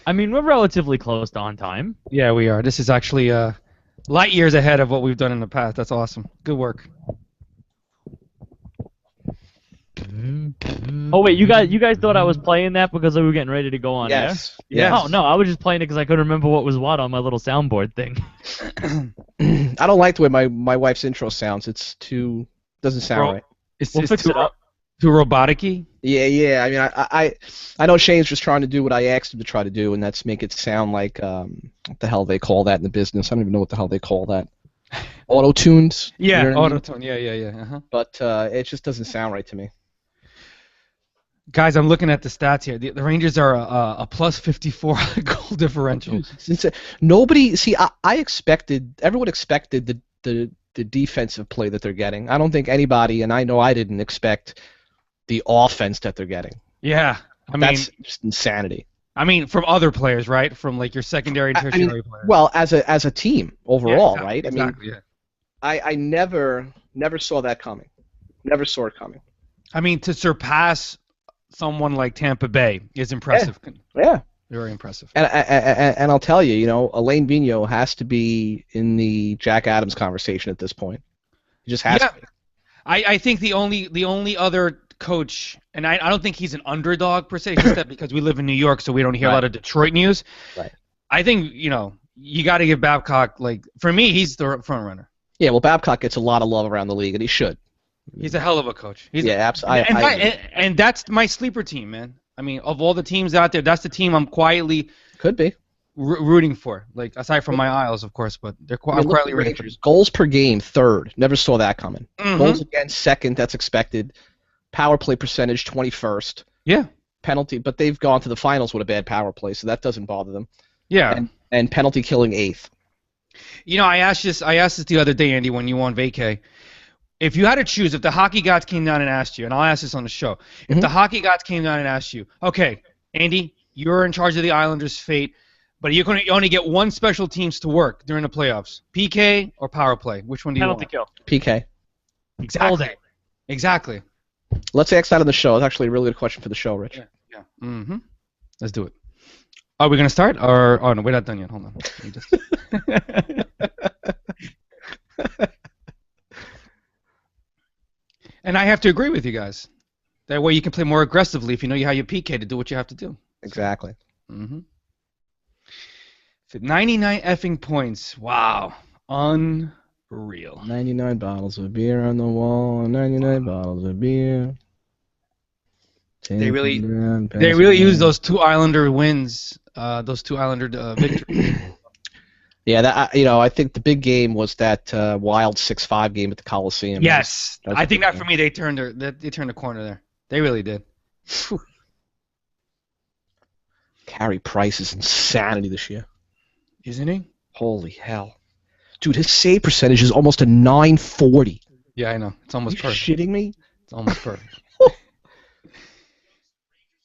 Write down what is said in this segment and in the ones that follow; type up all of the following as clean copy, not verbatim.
I mean, we're relatively close to on time. Yeah, we are. This is actually light years ahead of what we've done in the past. That's awesome. Good work. Oh wait, you guys thought I was playing that because we were getting ready to go on air? Yes. Yes. Oh no, I was just playing it because I couldn't remember what was what on my little soundboard thing. I don't like the way my wife's intro sounds. It's too doesn't sound right. We'll fix it up. Too robotic-y? Yeah. I mean, I know Shane's just trying to do what I asked him to try to do, and that's make it sound like what the hell they call that in the business. I don't even know what the hell they call that. Auto-tuned? Yeah, You know what I mean? auto-tune. Yeah. Uh-huh. But it just doesn't sound right to me. Guys, I'm looking at the stats here. The Rangers are a plus 54 goal differential. Nobody see. Everyone expected the defensive play that they're getting. I don't think anybody, and I know I didn't expect the offense that they're getting. Yeah, That's just insanity. I mean, from other players, right? From like your secondary and tertiary players. Well, as a team overall, yeah, right? Exactly, I never saw that coming. Never saw it coming. I mean, to surpass someone like Tampa Bay is impressive. Yeah. Very impressive. And I'll tell you, Alain Vigneault has to be in the Jack Adams conversation at this point. He just has to be. I think the only other coach, and I don't think he's an underdog per se, it's just that because we live in New York, so we don't hear a lot of Detroit news. Right. I think, you got to give Babcock, for me, he's the front runner. Yeah, well, Babcock gets a lot of love around the league, and he should. He's a hell of a coach. Absolutely. And that's my sleeper team, man. I mean, of all the teams out there, that's the team I'm quietly rooting for. Like, aside from my Isles, of course, but I'm quietly rooting for. Goals per game, third. Never saw that coming. Mm-hmm. Goals against, second. That's expected. Power play percentage, 21st. Yeah. Penalty, but they've gone to the finals with a bad power play, so that doesn't bother them. Yeah. And penalty killing, 8th. I asked this the other day, Andy, when you were on vacay. If you had to choose, if the hockey gods came down and asked you, and I'll ask this on the show, if the hockey gods came down and asked you, okay, Andy, you're in charge of the Islanders' fate, but you only get one special teams to work during the playoffs, PK or power play? Which one do you want? Penalty kill. PK. Exactly. All day. Exactly. Let's ask that on the show. It's actually a really good question for the show, Rich. Yeah. Mm-hmm. Let's do it. Are we going to start? Oh, no, we're not done yet. Hold on. And I have to agree with you guys. That way you can play more aggressively if you know how you PK to do what you have to do. Exactly. Mm-hmm. 99 effing points. Wow. Unreal. 99 bottles of beer on the wall. 99 bottles of beer. They really use those two Islander wins, those two Islander victories. Yeah, I think the big game was that wild 6-5 game at the Coliseum. Yes, I think that for me they turned the corner there. They really did. Whew. Carey Price is insanity this year, isn't he? Holy hell, dude! His save percentage is almost a 940. Yeah, I know. It's almost perfect. Are you shitting me? It's almost perfect.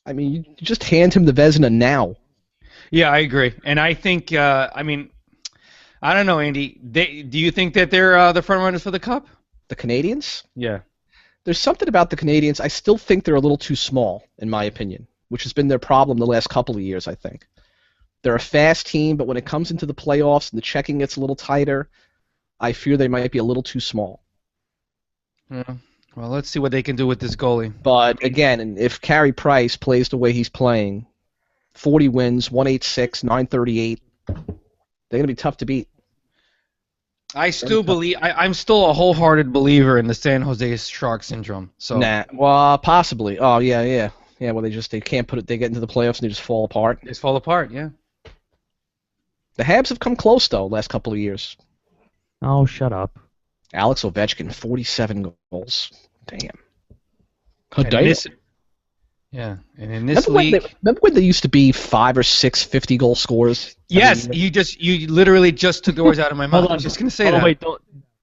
I mean, you just hand him the Vezina now. Yeah, I agree, and I think I don't know, Andy. Do you think that they're the front runners for the Cup? The Canadians? Yeah. There's something about the Canadians. I still think they're a little too small, in my opinion, which has been their problem the last couple of years, I think. They're a fast team, but when it comes into the playoffs and the checking gets a little tighter, I fear they might be a little too small. Yeah. Well, let's see what they can do with this goalie. But, again, if Carey Price plays the way he's playing, 40 wins, 186, 938, they're going to be tough to beat. I still believe I'm still a wholehearted believer in the San Jose Shark syndrome. So well, possibly. Oh yeah. Well, they can't put it. They get into the playoffs and they just fall apart. They just fall apart. Yeah. The Habs have come close though last couple of years. Oh, shut up. Alex Ovechkin, 47 goals. Damn. Yeah, and in this league, remember when there used to be 5 or 6 50-goal scorers? Yes, you literally just took the words out of my mouth. I was just gonna say that. Wait,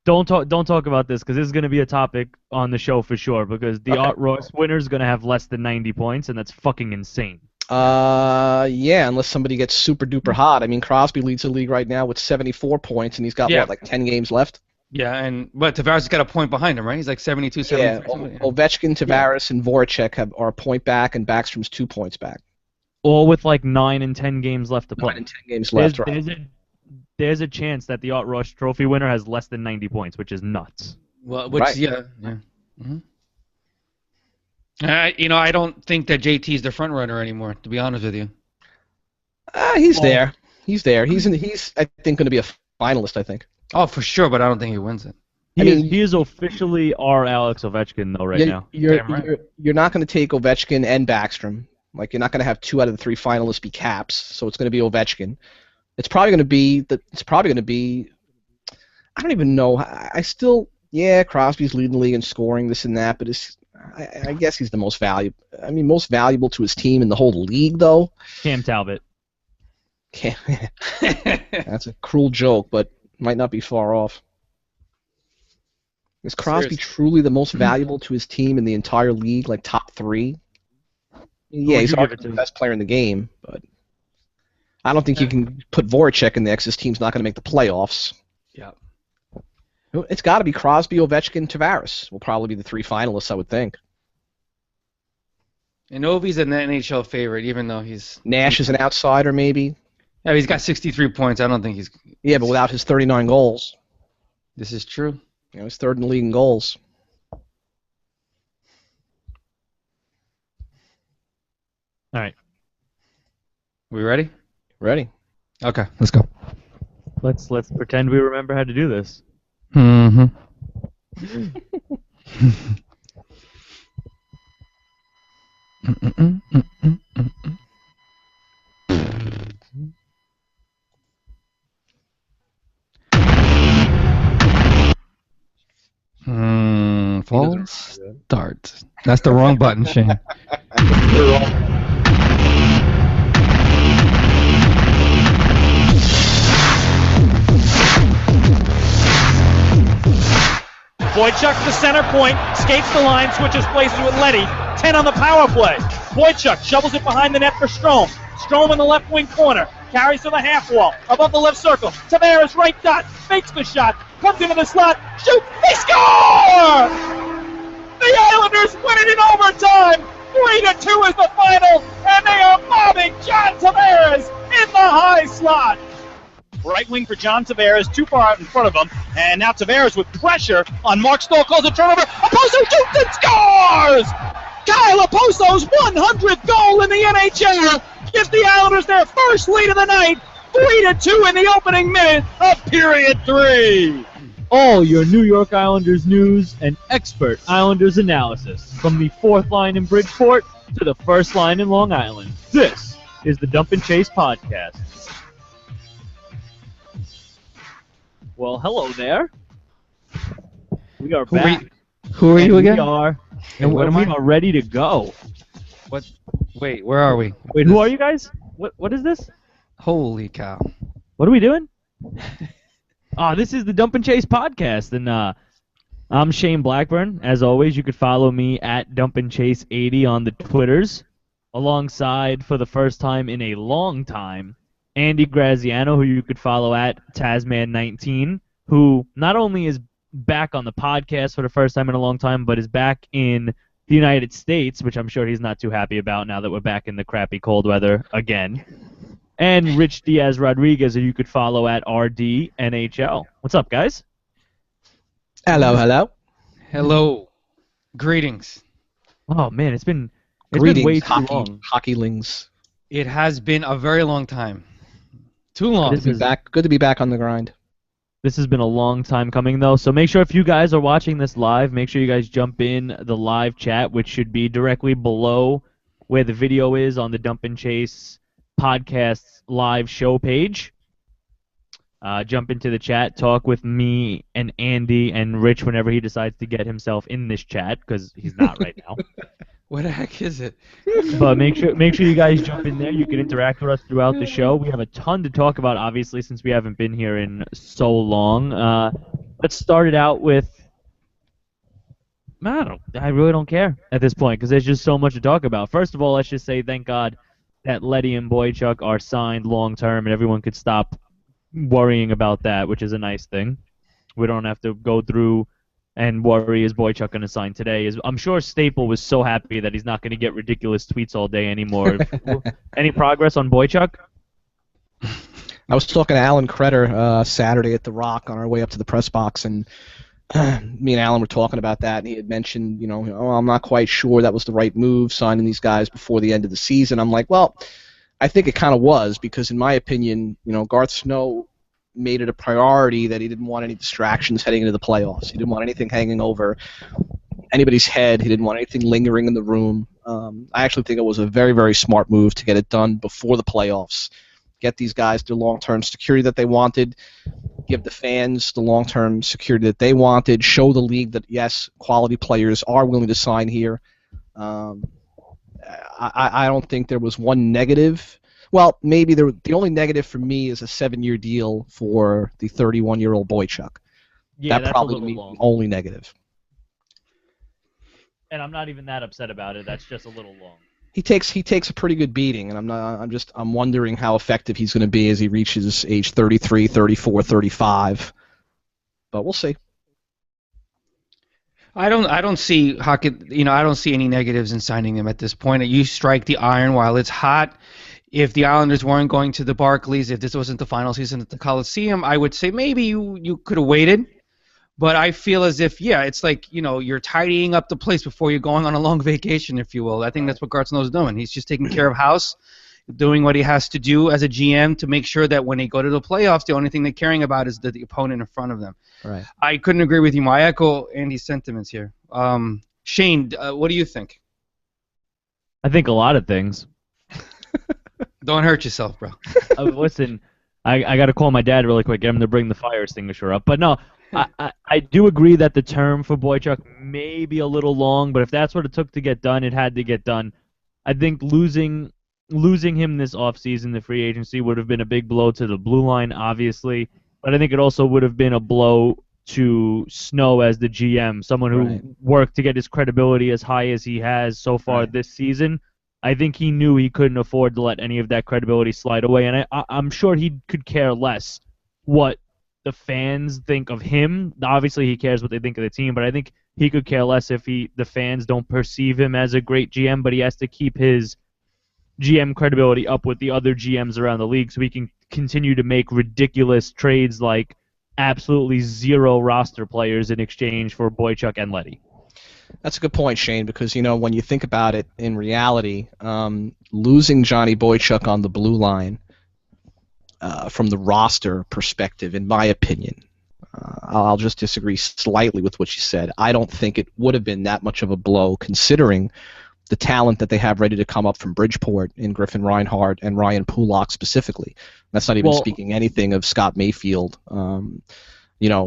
don't talk about this because this is gonna be a topic on the show for sure. Because the Art Royce winner is gonna have less than 90 points, and that's fucking insane. Yeah, unless somebody gets super duper hot. I mean, Crosby leads the league right now with 74 points, and he's got like 10 games left. Yeah, but Tavares has got a point behind him, right? He's like 72, 73. Yeah, Ovechkin, Tavares, and Voracek are a point back, and Backstrom's 2 points back. all with like 9 and 10 games left to 9 play. and 10 games There's, left, right? there's a chance that the Art Ross Trophy winner has less than 90 points, which is nuts. Well, which Right. yeah. Mm-hmm. I don't think that JT's the front runner anymore. To be honest with you. He's Well- there. He's there. He's I think going to be a finalist. I think. Oh, for sure, but I don't think he wins it. He is officially our Alex Ovechkin though now. Damn right. You're not going to take Ovechkin and Backstrom. Like you're not going to have 2 out of the 3 finalists be Caps. So it's going to be Ovechkin. It's probably going to be. I don't even know. I still. Yeah, Crosby's leading the league in scoring, this and that, but I guess he's the most valuable. I mean, most valuable to his team in the whole league, though. Cam Talbot. That's a cruel joke, but might not be far off. Is Crosby Seriously. truly the most valuable to his team in the entire league, like top 3? Yeah, would he's you give arguably it to? the best player in the game, but I don't think you can put Voracek in there because his team's not going to make the playoffs. Yeah. It's got to be Crosby, Ovechkin, Tavares. Will probably be the 3 finalists, I would think. And Ovi's an NHL favorite, even though he's Nash is an outsider, maybe. yeah, he's got 63 points. I don't think he's. Yeah, but without his 39 goals, This is true. he's third in the league in goals. All right. We ready? Ready? Okay, let's go. Let's pretend we remember how to do this. Mm-hmm. False start. That's the wrong button, Shane. Boychuk to center point, skates the line, switches places with Letty. 10 on the power play. Boychuk shovels it behind the net for Strome. Strome in the left wing corner. Carries to the half wall. Above the left circle. Tavares right dot. Fakes the shot. Comes into the slot. Shoots. They score! The Islanders win it in overtime. 3-2 is the final. And they are mobbing John Tavares in the high slot. Right wing for John Tavares, too far out in front of him. And now Tavares with pressure on Mark Stahl, calls a turnover. Oposo shoots and scores! Kyle Oposo's 100th goal in the NHL gives the Islanders their first lead of the night. 3-2 in the opening minute of period 3. All your New York Islanders news and expert Islanders analysis from the 4th line in Bridgeport to the 1st line in Long Island. This is the Dump and Chase podcast. Well, hello there. We are back. Who are you and again? We are, And what am we I? are ready to go. What? Wait, where are we? Wait, who are you guys? What is this? Holy cow! What are we doing? This is the Dump and Chase podcast, and I'm Shane Blackburn. As always, you could follow me at Dump and Chase 80 on the Twitters, alongside, for the first time in a long time, Andy Graziano, who you could follow at Tasman19, who not only is back on the podcast for the first time in a long time, but is back in the United States, which I'm sure he's not too happy about now that we're back in the crappy cold weather again. And Rich Diaz Rodriguez, who you could follow at RDNHL. What's up, guys? Hello, hello. Hello. Greetings. Oh man, it's been Greetings, way too long. hockeylings. It has been a very long time. Too long. This is- Good to be back on the grind. This has been a long time coming, though, so make sure if you guys are watching this live, make sure you guys jump in the live chat, which should be directly below where the video is on the Dump and Chase podcast's live show page. Jump into the chat, talk with me and Andy and Rich whenever he decides to get himself in this chat, because he's not right now. What the heck is it? But make sure you guys jump in there. You can interact with us throughout the show. We have a ton to talk about, obviously, since we haven't been here in so long. Let's start it out with. I really don't care at this point because there's just so much to talk about. First of all, let's just say thank God that Letty and Boychuk are signed long term, and everyone could stop worrying about that, which is a nice thing. We don't have to go through and worry is Boychuk going to sign today. I'm sure Staple was so happy that he's not going to get ridiculous tweets all day anymore. Any progress on Boychuk? I was talking to Alan Kretter Saturday at the Rock on our way up to the press box, and me and Alan were talking about that, and he had mentioned, I'm not quite sure that was the right move, signing these guys before the end of the season. I'm like, well, I think it kind of was, because in my opinion, Garth Snow made it a priority that he didn't want any distractions heading into the playoffs. He didn't want anything hanging over anybody's head. He didn't want anything lingering in the room. I actually think it was a very, very smart move to get it done before the playoffs. Get these guys the long-term security that they wanted, give the fans the long-term security that they wanted, show the league that, yes, quality players are willing to sign here. I don't think there was one negative. Well, maybe the only negative for me is a 7-year deal for the 31-year-old Boychuk. Yeah, that that's probably a little would be long. the only negative. And I'm not even that upset about it. That's just a little long. He takes a pretty good beating, and I'm wondering how effective he's going to be as he reaches age 33, 34, 35. But we'll see. I don't see Hockett. I don't see any negatives in signing him at this point. You strike the iron while it's hot. If the Islanders weren't going to the Barclays, if this wasn't the final season at the Coliseum, I would say maybe you could have waited. But I feel as if, it's like, you're tidying up the place before you're going on a long vacation, if you will. I think that's what Garth Snow's doing. He's just taking care of house, doing what he has to do as a GM to make sure that when they go to the playoffs, the only thing they're caring about is the opponent in front of them. Right. I couldn't agree with you. I echo Andy's sentiments here. Shane, what do you think? I think a lot of things. Don't hurt yourself, bro. Listen, I got to call my dad really quick, get him to bring the fire extinguisher up. But no, I do agree that the term for Boychuk may be a little long, but if that's what it took to get done, it had to get done. I think losing him this offseason, the free agency, would have been a big blow to the blue line, obviously. But I think it also would have been a blow to Snow as the GM, someone who worked to get his credibility as high as he has so far this season. I think he knew he couldn't afford to let any of that credibility slide away, and I'm sure he could care less what the fans think of him. Obviously, he cares what they think of the team, but I think he could care less if the fans don't perceive him as a great GM, but he has to keep his GM credibility up with the other GMs around the league so he can continue to make ridiculous trades like absolutely zero roster players in exchange for Boychuk and Leddy. That's a good point, Shane, because, when you think about it in reality, losing Johnny Boychuk on the blue line from the roster perspective, in my opinion, I'll just disagree slightly with what you said. I don't think it would have been that much of a blow considering the talent that they have ready to come up from Bridgeport in Griffin Reinhardt and Ryan Pulak specifically. That's not even speaking anything of Scott Mayfield.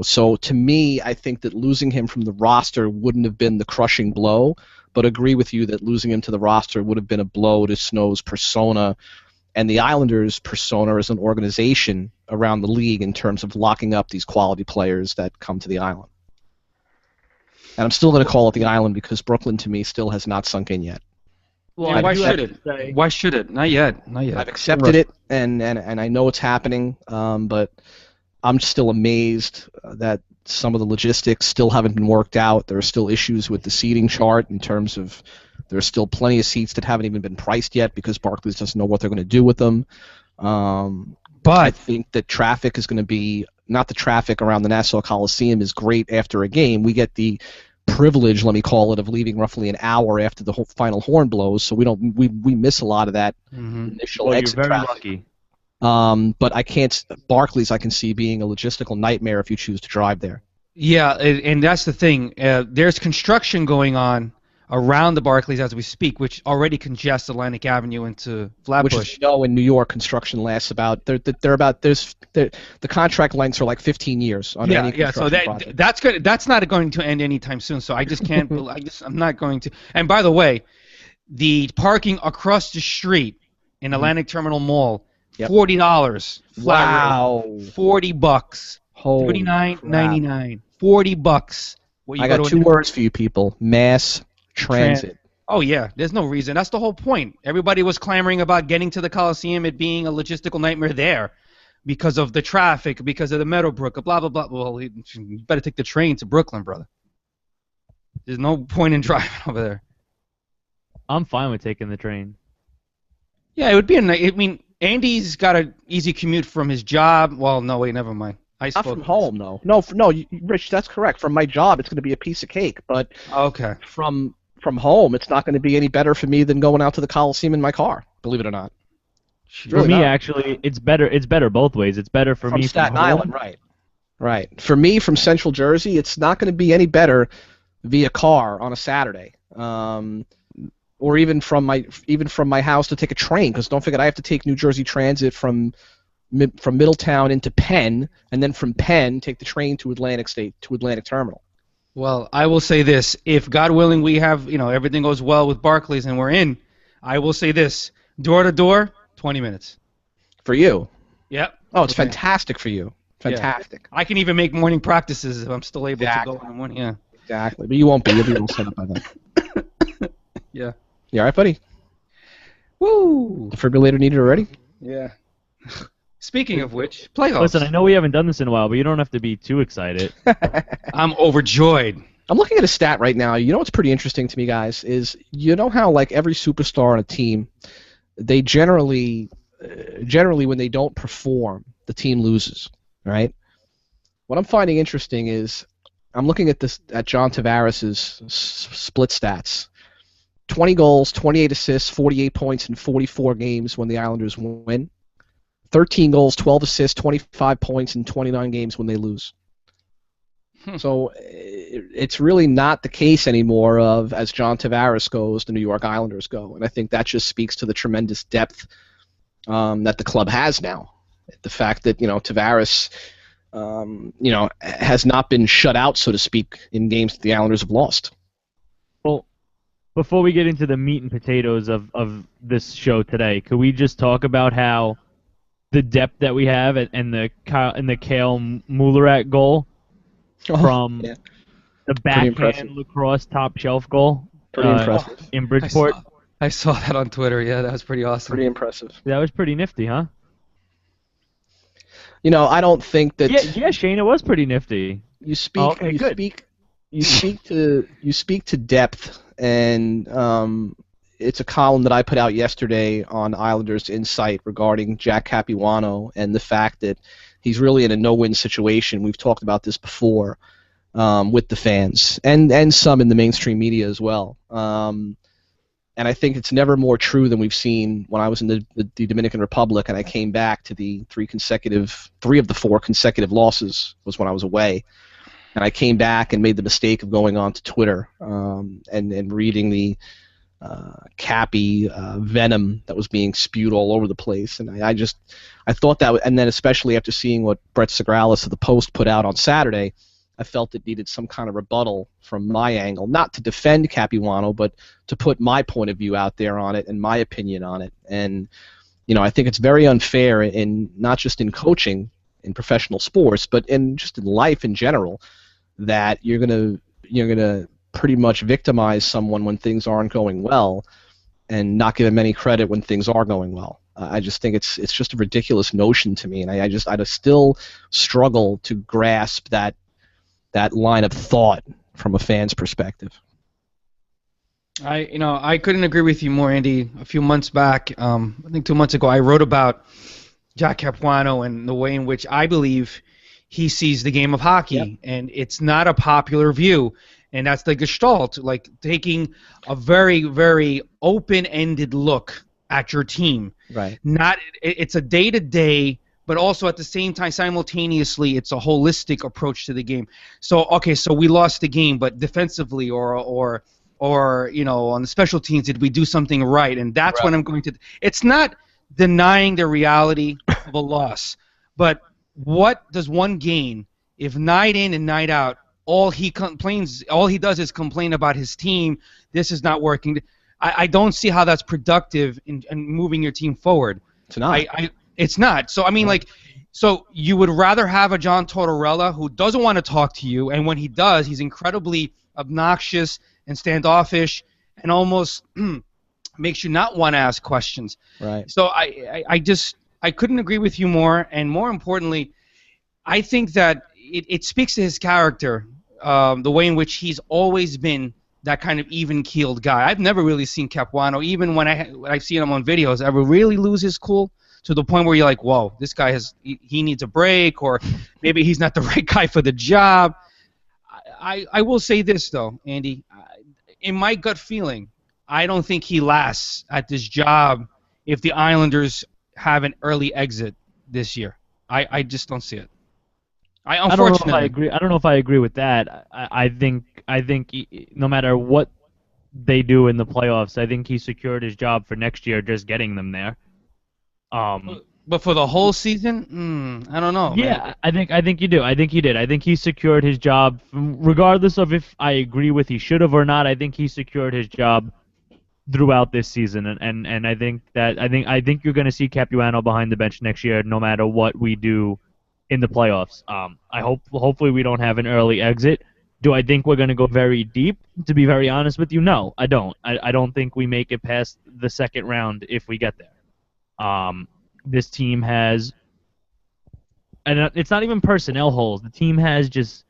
So to me, I think that losing him from the roster wouldn't have been the crushing blow, but agree with you that losing him to the roster would have been a blow to Snow's persona and the Islanders' persona as an organization around the league in terms of locking up these quality players that come to the island. And I'm still going to call it the island because Brooklyn, to me, still has not sunk in yet. Well, why should it? Why should it? Not yet. Not yet. I've accepted it, and I know it's happening, but I'm still amazed that some of the logistics still haven't been worked out. There are still issues with the seating chart in terms of there are still plenty of seats that haven't even been priced yet because Barclays doesn't know what they're going to do with them. But I think that traffic is going to be not the traffic around the Nassau Coliseum is great after a game. We get the privilege, let me call it, of leaving roughly an hour after the whole final horn blows, so we miss a lot of that initial exit you're very traffic. lucky. But I can't. Barclays, I can see being a logistical nightmare if you choose to drive there. Yeah, and that's the thing. There's construction going on around the Barclays as we speak, which already congests Atlantic Avenue into Flatbush. Which, in New York, construction lasts about the contract lengths are like 15 years on any construction project. That's good. That's not going to end anytime soon. So I just can't. I'm not going to. And by the way, the parking across the street in Atlantic Terminal Mall. Yep. $40 flat rate. $40. $39.99. $40. I got two words for you people: mass transit. Oh yeah, there's no reason. That's the whole point. Everybody was clamoring about getting to the Coliseum, it being a logistical nightmare there, because of the traffic, because of the Meadowbrook, blah blah blah. Well, you better take the train to Brooklyn, brother. There's no point in driving over there. I'm fine with taking the train. Yeah, it would be I mean, Andy's got an easy commute from his job. Well, no, wait, never mind. Not from home, no. No, Rich, that's correct. From my job, it's going to be a piece of cake. But Okay. from home, it's not going to be any better for me than going out to the Coliseum in my car. Believe it or not. For me, actually, it's better. It's better both ways. It's better for from me Staten from home. Island, right? Right. For me, from Central Jersey, it's not going to be any better via car on a Saturday, or even from my house to take a train. Because don't forget, I have to take New Jersey Transit from Middletown into Penn, and then from Penn take the train to Atlantic Terminal. Well, I will say this: if God willing, we have everything goes well with Barclays and we're in, I will say this: door to door, 20 minutes. For you? Yep. Oh, it's fantastic for you. Fantastic. Yeah. I can even make morning practices if I'm still able to go in the morning. Yeah. Exactly. But you won't be. You'll be all set up by then. Yeah. You all right, buddy? Woo! Defibrillator needed already? Yeah. Speaking of which, playoffs. Listen, I know we haven't done this in a while, but you don't have to be too excited. I'm overjoyed. I'm looking at a stat right now. You know what's pretty interesting to me, guys, is you know how like every superstar on a team, they generally when they don't perform, the team loses, right? What I'm finding interesting is I'm looking at John Tavares' split stats. 20 goals, 28 assists, 48 points in 44 games when the Islanders win. 13 goals, 12 assists, 25 points in 29 games when they lose. So it's really not the case anymore of, as John Tavares goes, the New York Islanders go. And I think that just speaks to the tremendous depth that the club has now. The fact that, Tavares, has not been shut out, so to speak, in games that the Islanders have lost. Well, before we get into the meat and potatoes of this show today, could we just talk about how the depth that we have and the Kale Mullarat goal from the backhand lacrosse top shelf goal Pretty impressive. In Bridgeport? I saw that on Twitter. Yeah, that was pretty awesome. Pretty impressive. That was pretty nifty, huh? I don't think that. Yeah, Shane, it was pretty nifty. You speak to depth, and it's a column that I put out yesterday on Islanders Insight regarding Jack Capuano and the fact that he's really in a no-win situation. We've talked about this before with the fans and some in the mainstream media as well. And I think it's never more true than we've seen when I was in the Dominican Republic and I came back to the three of the four consecutive losses was when I was away. And I came back and made the mistake of going on to Twitter and reading the Cappy venom that was being spewed all over the place. And I thought that, and then especially after seeing what Brett Segralis of the Post put out on Saturday, I felt it needed some kind of rebuttal from my angle, not to defend Capuano, but to put my point of view out there on it and my opinion on it. And I think it's very unfair in not just in coaching in professional sports, but just in life in general, that you're gonna pretty much victimize someone when things aren't going well, and not give them any credit when things are going well. I just think it's just a ridiculous notion to me, and I still struggle to grasp that line of thought from a fan's perspective. I couldn't agree with you more, Andy. A few months back, I think 2 months ago, I wrote about Jack Capuano and the way in which I believe he sees the game of hockey, and it's not a popular view, and that's the gestalt, like taking a very, very open-ended look at your team. Right. It's a day-to-day, but also at the same time, simultaneously, it's a holistic approach to the game. So we lost the game, but defensively or on the special teams, did we do something right? And that's when I'm going to. It's not denying the reality of a loss, but what does one gain if night in and night out all he does is complain about his team? This is not working. I don't see how that's productive in moving your team forward. It's not. It's not. So, I mean, so you would rather have a John Tortorella who doesn't want to talk to you, and when he does, he's incredibly obnoxious and standoffish and almost makes you not want to ask questions. Right. So I couldn't agree with you more, and more importantly, I think that it speaks to his character the way in which he's always been that kind of even-keeled guy. I've never really seen Capuano, even when I've seen him on videos, ever really lose his cool to the point where you're like, whoa, this guy he needs a break, or maybe he's not the right guy for the job. I will say this, though, Andy. In my gut feeling, I don't think he lasts at this job if the Islanders have an early exit this year. I just don't see it. Unfortunately, I don't know if I agree with that. I think no matter what they do in the playoffs, I think he secured his job for next year just getting them there. But for the whole season, I don't know. Yeah, man. I think you do. I think he did. I think he secured his job, regardless of if I agree with he should have or not. I think he secured his job throughout this season, and I think you're going to see Capuano behind the bench next year, no matter what we do in the playoffs. Hopefully we don't have an early exit. Do I think we're going to go very deep? To be very honest with you, no, I don't. I don't think we make it past the second round if we get there. This team has, and it's not even personnel holes. The team has just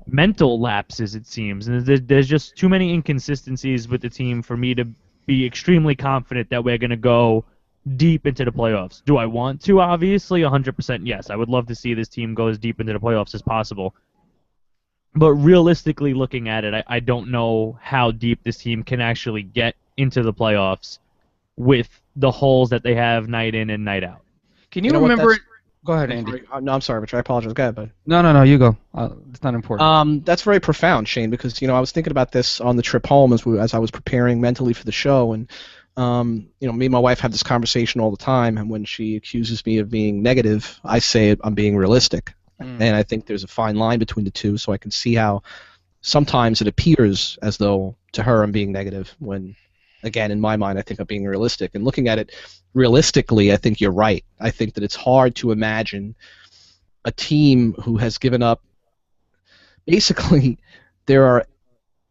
mental lapses, it seems, and there's just too many inconsistencies with the team for me to be extremely confident that we're going to go deep into the playoffs. Do I want to? Obviously, 100% yes. I would love to see this team go as deep into the playoffs as possible. But realistically looking at it, I don't know how deep this team can actually get into the playoffs with the holes that they have night in and night out. Can you remember it? Go ahead, Andy. No, I'm sorry, Rich. I apologize. Go ahead, bud. No, you go. It's not important. That's very profound, Shane, because I was thinking about this on the trip home as I was preparing mentally for the show, and me and my wife have this conversation all the time, and when she accuses me of being negative, I say I'm being realistic. And I think there's a fine line between the two, so I can see how sometimes it appears as though to her I'm being negative when, again, in my mind, I think I'm being realistic. And looking at it realistically, I think you're right. I think that it's hard to imagine a team who has given up. Basically, there are,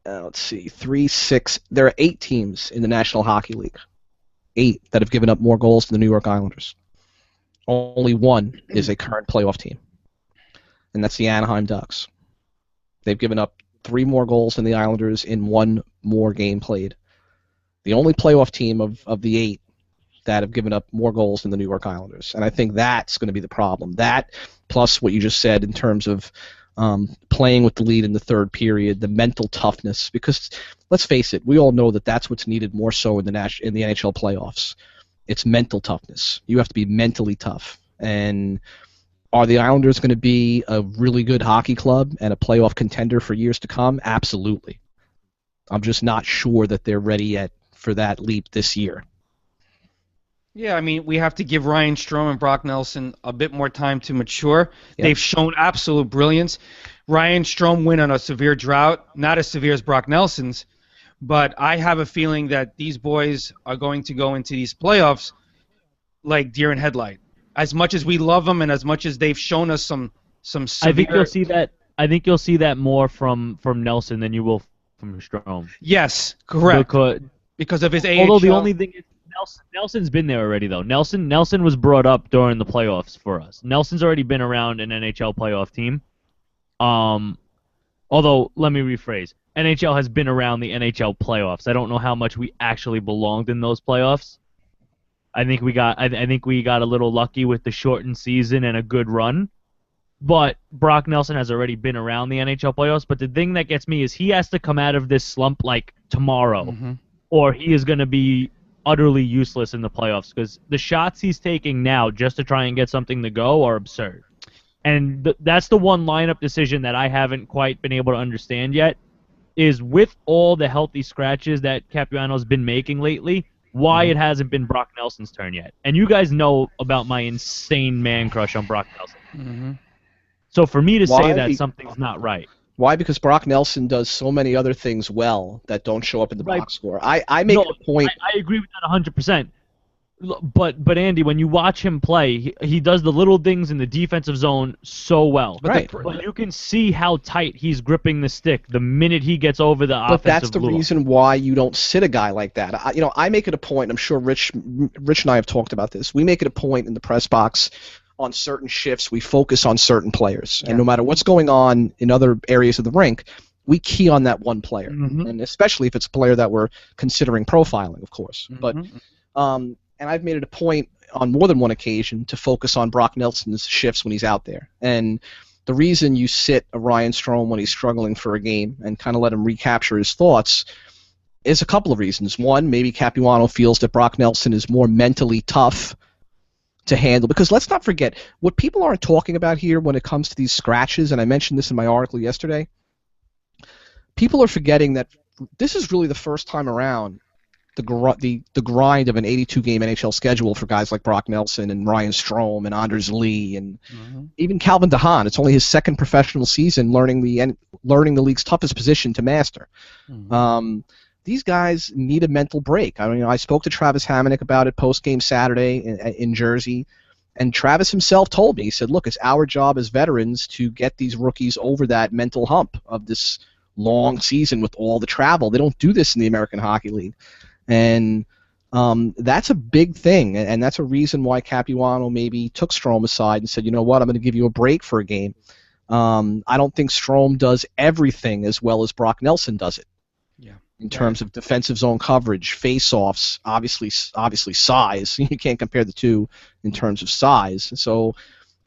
there are 8 teams in the National Hockey League, 8 that have given up more goals than the New York Islanders. Only one is a current playoff team, and that's the Anaheim Ducks. They've given up 3 more goals than the Islanders in 1 more game played. The only playoff team of the 8 that have given up more goals than the New York Islanders. And I think that's going to be the problem. That, plus what you just said in terms of playing with the lead in the third period, the mental toughness. Because, let's face it, we all know that that's what's needed more so in the NHL playoffs. It's mental toughness. You have to be mentally tough. And are the Islanders going to be a really good hockey club and a playoff contender for years to come? Absolutely. I'm just not sure that they're ready yet for that leap this year. Yeah, I mean, we have to give Ryan Strome and Brock Nelson a bit more time to mature. Yep. They've shown absolute brilliance. Ryan Strome went on a severe drought, not as severe as Brock Nelson's, but I have a feeling that these boys are going to go into these playoffs like deer in headlight. As much as we love them and as much as they've shown us some severe... I think you'll see that more from Nelson than you will from Strome. Yes, correct. Because of his age. Although the only thing is Nelson's been there already, though. Nelson was brought up during the playoffs for us. Nelson's already been around an NHL playoff team. Although, let me rephrase. NHL has been around the NHL playoffs. I don't know how much we actually belonged in those playoffs. I think we got a little lucky with the shortened season and a good run. But Brock Nelson has already been around the NHL playoffs. But the thing that gets me is he has to come out of this slump like tomorrow, or he is going to be utterly useless in the playoffs because the shots he's taking now just to try and get something to go are absurd. And that's the one lineup decision that I haven't quite been able to understand yet, is with all the healthy scratches that Capuano's been making lately, why it hasn't been Brock Nelson's turn yet. And you guys know about my insane man crush on Brock Nelson. So for me to say that something's not right. Why? Because Brock Nelson does so many other things well that don't show up in the box score. I make a point. I agree with that 100%. But Andy, when you watch him play, he does the little things in the defensive zone so well. Right. But you can see how tight he's gripping the stick the minute he gets over the offensive But that's the reason why you don't sit a guy like that. I make it a point. I'm sure Rich and I have talked about this. We make it a point in the press box on certain shifts, we focus on certain players. And no matter what's going on in other areas of the rink, we key on that one player. And especially if it's a player that we're considering profiling, of course. But and I've made it a point on more than one occasion to focus on Brock Nelson's shifts when he's out there. And the reason you sit a Ryan Strome when he's struggling for a game and kind of let him recapture his thoughts is a couple of reasons. One, maybe Capuano feels that Brock Nelson is more mentally tough to handle. Because let's not forget, what people aren't talking about here when it comes to these scratches, and I mentioned this in my article yesterday, people are forgetting that this is really the first time around the grind of an 82-game NHL schedule for guys like Brock Nelson and Ryan Strome and Anders Lee and even Calvin DeHaan. It's only his second professional season learning the league's toughest position to master. These guys need a mental break. I mean, I spoke to Travis Hamonic about it post-game Saturday in Jersey, and Travis himself told me, he said, look, it's our job as veterans to get these rookies over that mental hump of this long season with all the travel. They don't do this in the American Hockey League. And that's a big thing, and that's a reason why Capuano maybe took Strome aside and said, you know what, I'm going to give you a break for a game. I don't think Strome does everything as well as Brock Nelson does it. In terms of defensive zone coverage, face-offs, obviously size. You can't compare the two in terms of size. So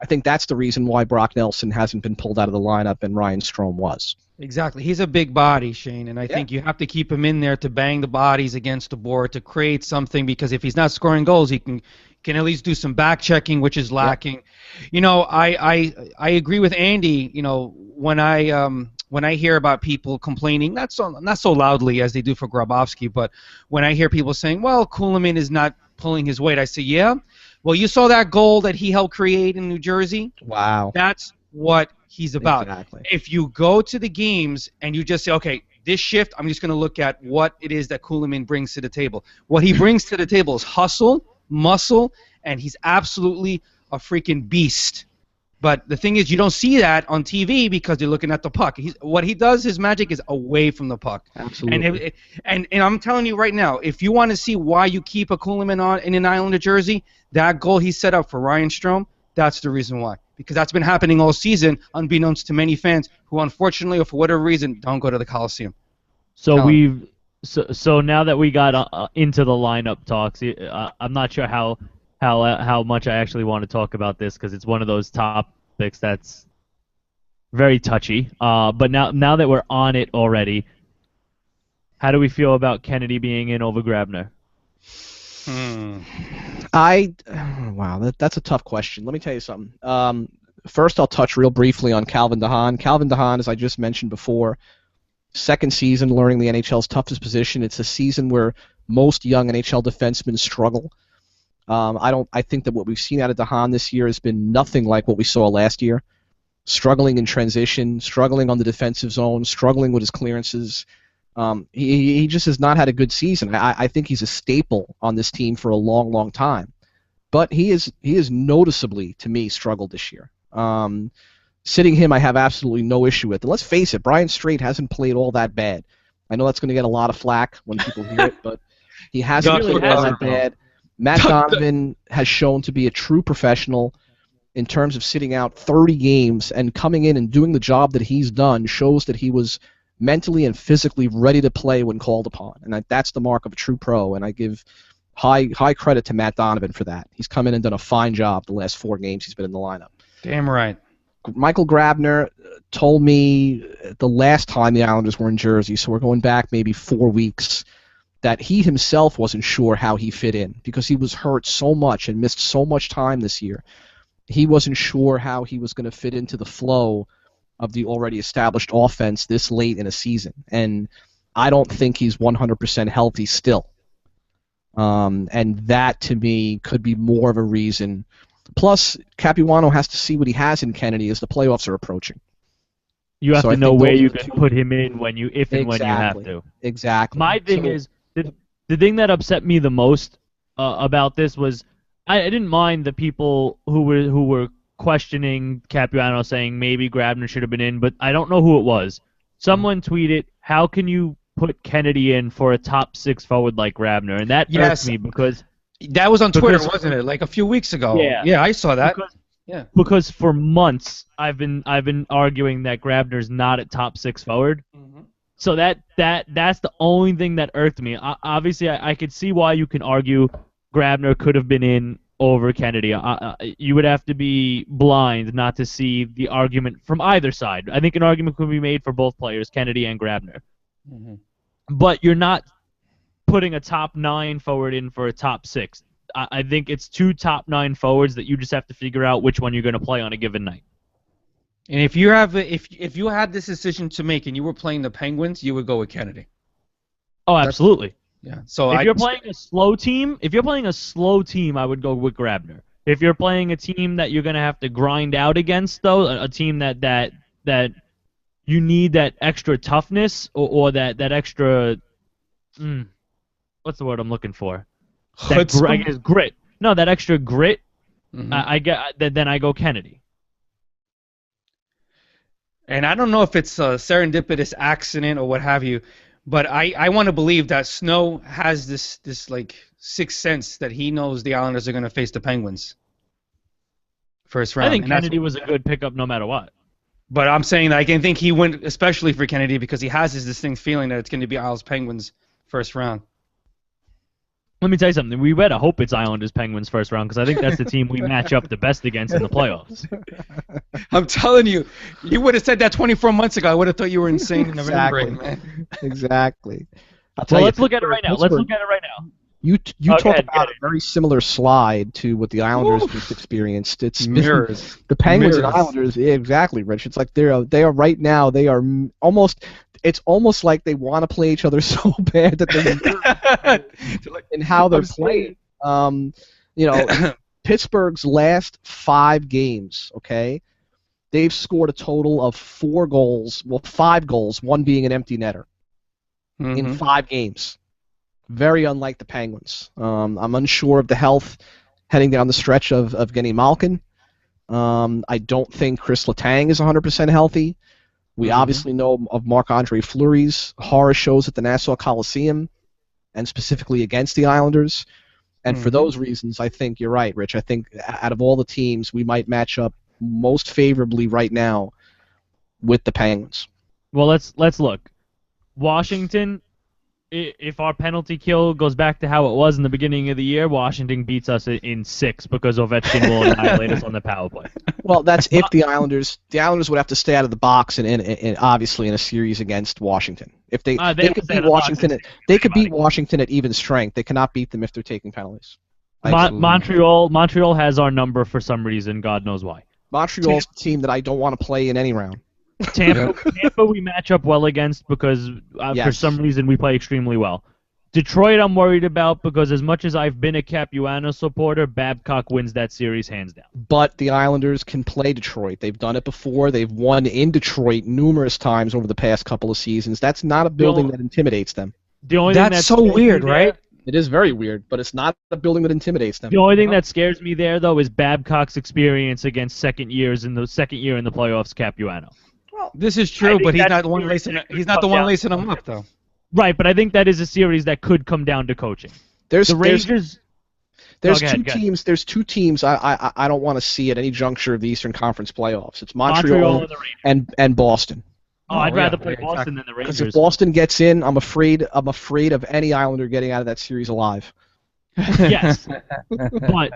I think that's the reason why Brock Nelson hasn't been pulled out of the lineup and Ryan Strome was. Exactly. He's a big body, Shane, and I think you have to keep him in there to bang the bodies against the board to create something, because if he's not scoring goals, he can at least do some back checking, which is lacking. You know, I agree with Andy. You know, when I hear about people complaining, not so loudly as they do for Grabovski, but when I hear people saying, well, Kuhlman is not pulling his weight, I say, yeah. Well, you saw that goal that he helped create in New Jersey? Wow. That's what he's about. Exactly. If you go to the games and you just say, okay, this shift, I'm just going to look at what it is that Kuhlman brings to the table. What he brings to the table is hustle, muscle, and he's absolutely a freaking beast. But the thing is, you don't see that on TV because you're looking at the puck. What he does, his magic is away from the puck. Absolutely. And I'm telling you right now, if you want to see why you keep a Kuhlman on in an island of Jersey, that goal he set up for Ryan Strome, that's the reason why. Because that's been happening all season, unbeknownst to many fans who, unfortunately, or for whatever reason, don't go to the Coliseum. So now that we got into the lineup talks, I'm not sure how much I actually want to talk about this, because it's one of those topics that's very touchy. But now that we're on it already, how do we feel about Kennedy being in over Grabner? Wow, that's a tough question. Let me tell you something. First, I'll touch real briefly on Calvin DeHaan. Calvin DeHaan, as I just mentioned before, second season learning the NHL's toughest position. It's a season where most young NHL defensemen struggle. I think that what we've seen out of DeHaan this year has been nothing like what we saw last year. Struggling in transition, struggling on the defensive zone, struggling with his clearances. He just has not had a good season. I think he's a staple on this team for a long, long time. But he is noticeably, to me, struggled this year. Sitting him, I have absolutely no issue with. And let's face it, Brian Straight hasn't played all that bad. I know that's going to get a lot of flack when people hear it, but he hasn't played all that bad. Matt Donovan has shown to be a true professional in terms of sitting out 30 games and coming in and doing the job that he's done shows that he was mentally and physically ready to play when called upon. And that's the mark of a true pro, and I give high credit to Matt Donovan for that. He's come in and done a fine job the last 4 games he's been in the lineup. Damn right. Michael Grabner told me the last time the Islanders were in Jersey, so we're going back maybe 4 weeks, that he himself wasn't sure how he fit in because he was hurt so much and missed so much time this year. He wasn't sure how he was going to fit into the flow of the already established offense this late in a season. And I don't think he's 100% healthy still. And that, to me, could be more of a reason. Plus, Capuano has to see what he has in Kennedy as the playoffs are approaching. You have to know where you can put him in when you have to. Exactly. My thing is, the thing that upset me the most about this was I didn't mind the people who were questioning Capuano, saying maybe Grabner should have been in, but I don't know who it was. Someone tweeted, "How can you put Kennedy in for a top 6 forward like Grabner?" And that irked me because that was on Twitter, wasn't it? Like a few weeks ago. Yeah. Yeah, I saw that. Yeah. Because for months I've been arguing that Grabner's not at top 6 forward. Mm-hmm. So that's the only thing that irked me. Obviously, I could see why you can argue Grabner could have been in over Kennedy. You would have to be blind not to see the argument from either side. I think an argument could be made for both players, Kennedy and Grabner. Mm-hmm. But you're not putting a top 9 forward in for a top 6. I think it's 2 top 9 forwards that you just have to figure out which one you're going to play on a given night. And if you had this decision to make and you were playing the Penguins, you would go with Kennedy. Oh, absolutely. Yeah. So if you're playing a slow team, I would go with Grabner. If you're playing a team that you're going to have to grind out against, though, a team that you need that extra toughness or that extra what's the word I'm looking for? I guess grit. No, that extra grit. Mm-hmm. Then I go Kennedy. And I don't know if it's a serendipitous accident or what have you, but I want to believe that Snow has this like sixth sense that he knows the Islanders are going to face the Penguins first round. I think Kennedy was a good pickup no matter what. But I'm saying that I can think he went especially for Kennedy because he has this distinct feeling that it's going to be Isles Penguins first round. Let me tell you something. We better hope it's Islanders Penguins first round because I think that's the team we match up the best against in the playoffs. I'm telling you, you would have said that 24 months ago. I would have thought you were insane in the Exactly. brain, man. Exactly. Well, let's look at it right now. Let's look at it right now. You Okay, talk about a very similar slide to what the Islanders just experienced. It's Mirrors. The Penguins Mirrors. and Islanders. Yeah, exactly, Rich. It's like they are right now. They are almost. It's almost like they want to play each other so bad that they're in how they're playing. Pittsburgh's last 5 games. Okay, they've scored a total of 4 goals. Well, 5 goals, one being an empty netter in 5 games. Very unlike the Penguins. I'm unsure of the health heading down the stretch of Evgeny Malkin. I don't think Chris Letang is 100% healthy. We obviously know of Marc-Andre Fleury's horror shows at the Nassau Coliseum, and specifically against the Islanders. And for those reasons, I think you're right, Rich. I think out of all the teams, we might match up most favorably right now with the Penguins. Well, let's look. Washington, if our penalty kill goes back to how it was in the beginning of the year, Washington beats us in 6 because Ovechkin will annihilate us on the power play. Well, that's if the Islanders would have to stay out of the box and obviously in a series against Washington. If they could beat Washington, they could beat Washington at even strength. They cannot beat them if they're taking penalties. Montreal has our number for some reason. God knows why. Montreal's a team that I don't want to play in any round. Tampa we match up well against because for some reason we play extremely well. Detroit I'm worried about because as much as I've been a Capuano supporter, Babcock wins that series hands down. But the Islanders can play Detroit. They've done it before. They've won in Detroit numerous times over the past couple of seasons. That's not a building that intimidates them. The only thing that's so weird, right? It is very weird, but it's not a building that intimidates them. The only thing that scares me there, though, is Babcock's experience against second year in the playoffs, Capuano. Well, this is true, but he's not the one lacing. He's not the one lacing them up, though. Right, but I think that is a series that could come down to coaching. There's 2 teams. There's 2 teams I don't want to see at any juncture of the Eastern Conference playoffs. It's Montreal and Boston. I'd rather play Boston than the Rangers. Because if Boston gets in, I'm afraid of any Islander getting out of that series alive. Yes, but all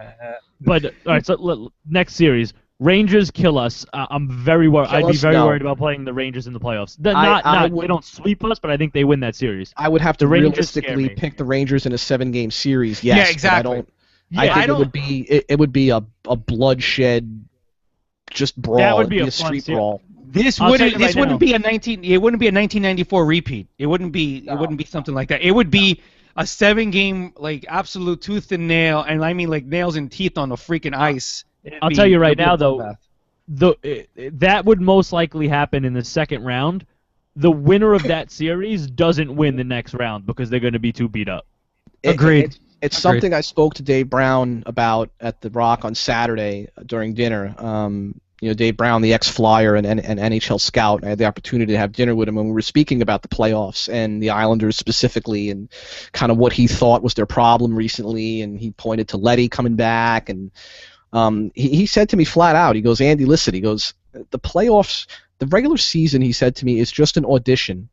right. So next series. Rangers kill us. I'm very worried. I'd be very worried about playing the Rangers in the playoffs. They don't sweep us, but I think they win that series. I would have to realistically pick the Rangers in a 7-game series. Yes, yeah, exactly. I think it would be a bloodshed, just brawl. That would be a street fun brawl. This wouldn't be a 1994 repeat. It wouldn't be something like that. It would be a 7-game like absolute tooth and nail, and I mean like nails and teeth on the freaking ice. I'll tell you right now, though, that would most likely happen in the second round. The winner of that series doesn't win the next round because they're going to be too beat up. Agreed. It's something I spoke to Dave Brown about at the Rock on Saturday during dinner. Dave Brown, the ex-Flyer and NHL scout, I had the opportunity to have dinner with him when we were speaking about the playoffs and the Islanders specifically and kind of what he thought was their problem recently, and he pointed to Leddy coming back and He said to me flat out, he goes, Andy, listen, he goes, the playoffs, the regular season, he said to me, is just an audition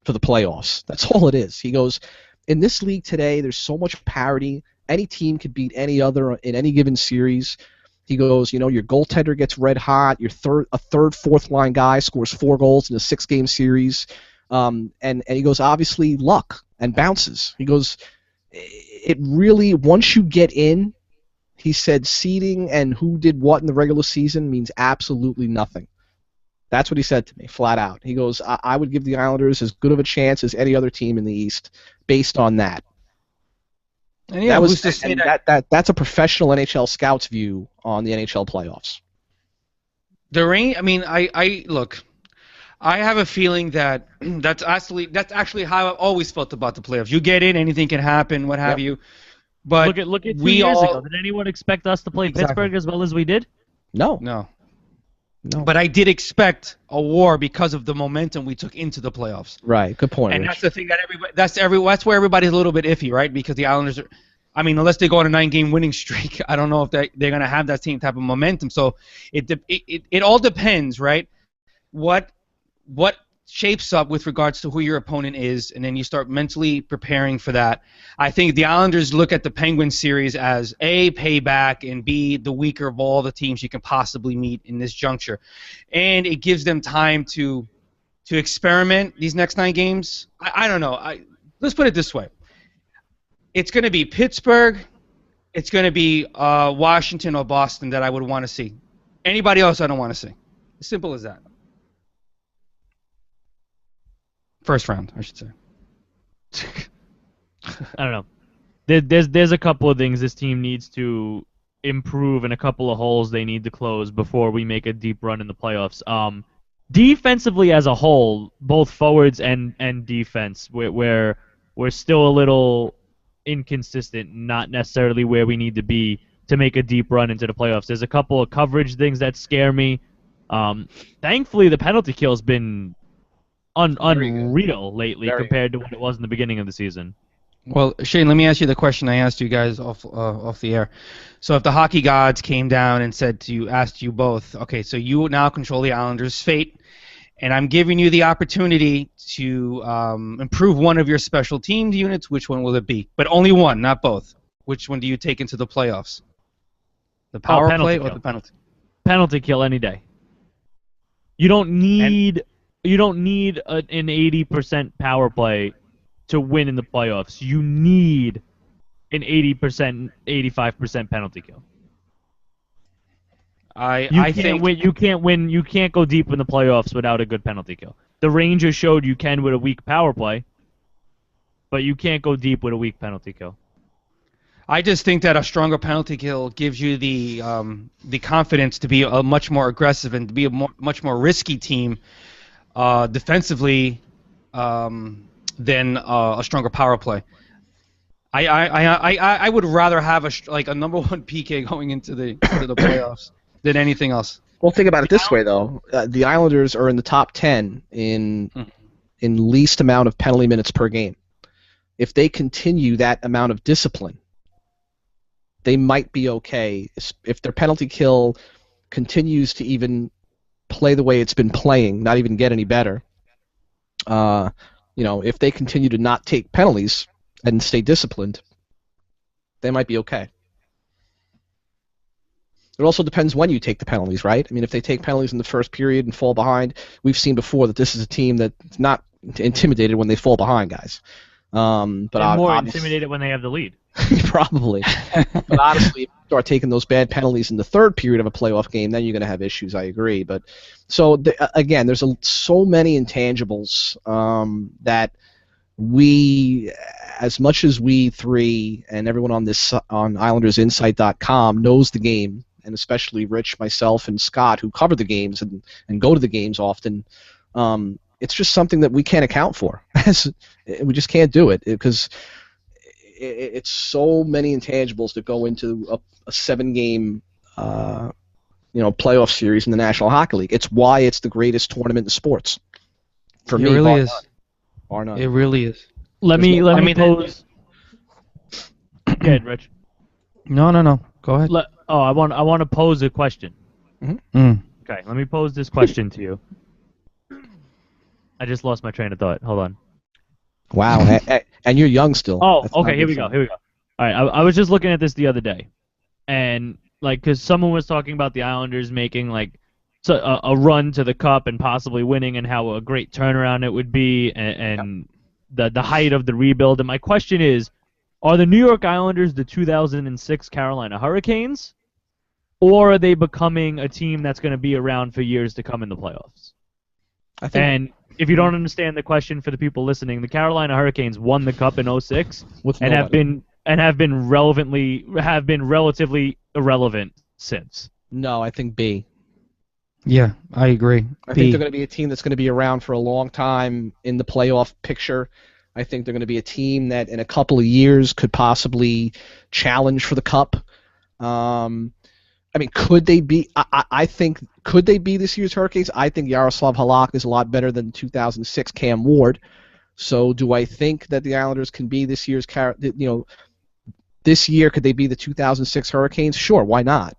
for the playoffs. That's all it is. He goes, in this league today, there's so much parity. Any team could beat any other in any given series. He goes, your goaltender gets red hot. Your third, fourth line guy scores 4 goals in a 6-game series. And he goes, obviously, luck and bounces. He goes, it really, once you get in, he said seeding and who did what in the regular season means absolutely nothing. That's what he said to me, flat out. He goes, I would give the Islanders as good of a chance as any other team in the East based on that. And yeah, that's a professional NHL scout's view on the NHL playoffs. I look, I have a feeling that that's actually how I've always felt about the playoffs. You get in, anything can happen, what have you. But look at 2 years ago. Did anyone expect us to play Pittsburgh as well as we did? No. But I did expect a war because of the momentum we took into the playoffs. Right. Good point. And Rich. that's the thing that that's where everybody's a little bit iffy, right? Because the Islanders are, unless they go on a 9-game winning streak, I don't know if they're going to have that same type of momentum. So it all depends, right? What shapes up with regards to who your opponent is, and then you start mentally preparing for that. I think the Islanders look at the Penguins series as A, payback, and B, the weaker of all the teams you can possibly meet in this juncture. And it gives them time to experiment these next 9 games. I don't know. Let's put it this way. It's going to be Pittsburgh, it's going to be Washington or Boston that I would want to see. Anybody else I don't want to see. As simple as that. First round, I should say. I don't know. There's a couple of things this team needs to improve and a couple of holes they need to close before we make a deep run in the playoffs. Defensively as a whole, both forwards and defense, we're still a little inconsistent, not necessarily where we need to be to make a deep run into the playoffs. There's a couple of coverage things that scare me. Thankfully, the penalty kill's been unreal lately compared to what it was in the beginning of the season. Well, Shane, let me ask you the question I asked you guys off the air. So if the hockey gods came down and asked you both, okay, so you now control the Islanders' fate, and I'm giving you the opportunity to improve one of your special teams units, which one will it be? But only one, not both. Which one do you take into the playoffs? The power play or the penalty? Penalty kill any day. You don't need an 80% power play to win in the playoffs. You need an 80%, 85% penalty kill. You can't go deep in the playoffs without a good penalty kill. The Rangers showed you can with a weak power play, but you can't go deep with a weak penalty kill. I just think that a stronger penalty kill gives you the confidence to be a much more aggressive and to be a much more risky team defensively than a stronger power play. I would rather have a number 1 PK going into the playoffs than anything else. Well, think about it this way, though. The Islanders are in the top 10 in least amount of penalty minutes per game. If they continue that amount of discipline, they might be okay. If their penalty kill continues to even play the way it's been playing, not even get any better, if they continue to not take penalties and stay disciplined, they might be okay. It also depends when you take the penalties, right? I mean, if they take penalties in the first period and fall behind, we've seen before that this is a team that's not intimidated when they fall behind, guys. But they're more intimidated when they have the lead. Probably. But honestly, if you start taking those bad penalties in the third period of a playoff game, then you're going to have issues, I agree. But so, again, there's so many intangibles that we, as much as we three and everyone on IslandersInsight.com knows the game, and especially Rich, myself, and Scott, who cover the games and go to the games often, it's just something that we can't account for. We just can't do it because it's so many intangibles that go into a 7-game playoff series in the National Hockey League. It's why it's the greatest tournament in sports. For me, it really is. Bar none. It really is. Let me pose. Go ahead, Rich. No. Go ahead. Oh, I want to pose a question. Mm. Okay, let me pose this question to you. I just lost my train of thought. Hold on. Wow, and you're young still. Oh, That's not okay. Here good we go. form. Here we go. All right. I was just looking at this the other day, and like, cause someone was talking about the Islanders making like a run to the cup and possibly winning, and how a great turnaround it would be, and the height of the rebuild. And my question is, are the New York Islanders the 2006 Carolina Hurricanes, or are they becoming a team that's going to be around for years to come in the playoffs? I think And if you don't understand the question for the people listening, the Carolina Hurricanes won the cup in 06 with and nobody. have been relatively irrelevant since. No, I think B. Yeah, I agree. I think they're going to be a team that's going to be around for a long time in the playoff picture. I think they're going to be a team that in a couple of years could possibly challenge for the cup. I mean, could they be? I think could they be this year's Hurricanes? I think Yaroslav Halak is a lot better than 2006 Cam Ward. So, do I think that the Islanders can be this year's? This year could they be the 2006 Hurricanes? Sure, why not?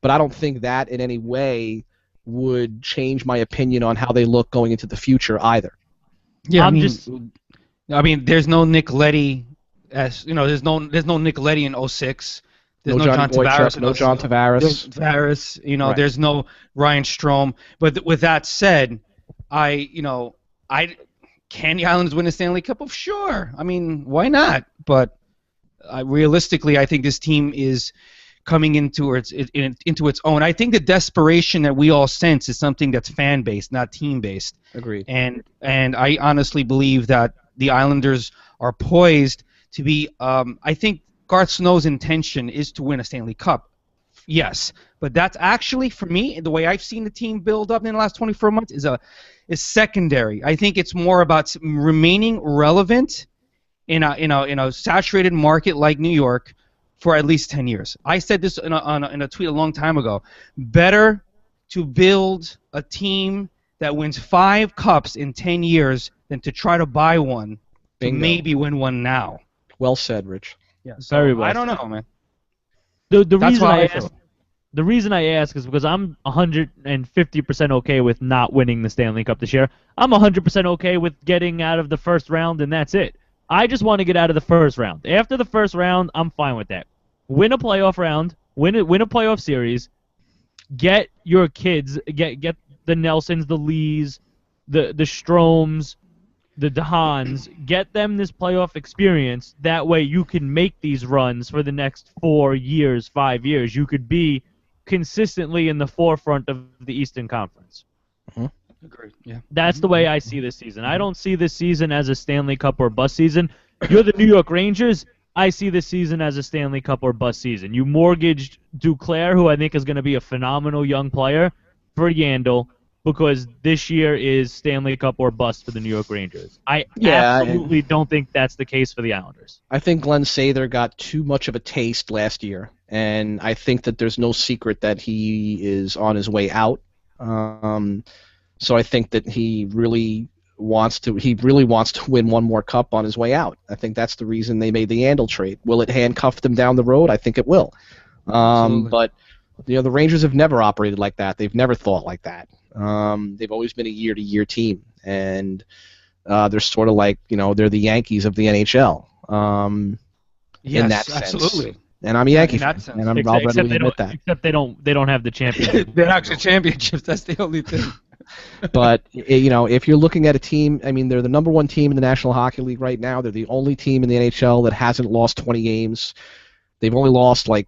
But I don't think that in any way would change my opinion on how they look going into the future either. Yeah, I'm I mean, there's no Nick Leddy, there's no Nick Leddy in 06. There's no Johnny John Tavares. Boychuk, no John Tavares. Tavares, Right. There's no Ryan Strome. But with that said, can the Islanders win the Stanley Cup? Oh, sure. I mean, why not? But realistically, I think this team is coming into its own. I think the desperation that we all sense is something that's fan-based, not team-based. Agreed. And I honestly believe that the Islanders are poised to be. I think Garth Snow's intention is to win a Stanley Cup. Yes, but that's actually, for me, the way I've seen the team build up in the last 24 months is secondary. I think it's more about remaining relevant in a saturated market like New York for at least 10 years. I said this in a tweet a long time ago. Better to build a team that wins 5 cups in 10 years than to try to buy one to Bingo. maybe win one now. Well said, Rich. Yeah, so Very well I don't know, man. The That's reason why I I feel. ask, the reason I ask is because I'm 150% okay with not winning the Stanley Cup this year. I'm 100% okay with getting out of the first round, and that's it. I just want to get out of the first round. After the first round, I'm fine with that. Win a playoff round, win a playoff series, get your kids, get the Nelsons, the Lees, the Stromes, the DeHaans, get them this playoff experience. That way you can make these runs for the next 4 years, 5 years. You could be consistently in the forefront of the Eastern Conference. Agreed. Yeah. That's the way I see this season. I don't see this season as a Stanley Cup or bust season. You're the New York Rangers. I see this season as a Stanley Cup or bust season. You mortgaged Duclair, who I think is going to be a phenomenal young player, for Yandel, because this year is Stanley Cup or bust for the New York Rangers. I absolutely don't think that's the case for the Islanders. I think Glenn Sather got too much of a taste last year, and I think that there's no secret that he is on his way out. So I think that he really wants to win one more cup on his way out. I think that's the reason they made the Yandel trade. Will it handcuff them down the road? I think it will. But the Rangers have never operated like that. They've never thought like that. They've always been a year-to-year team, and they're sort of like, they're the Yankees of the NHL. Yes, in that sense. absolutely. And I'm a Yankee In that fan, sense. and I'll readily admit that. Except they don't have the championship. They're actually championships. That's the only thing. But if you're looking at a team, I mean, they're the number 1 team in the National Hockey League right now. They're the only team in the NHL that hasn't lost 20 games. They've only lost less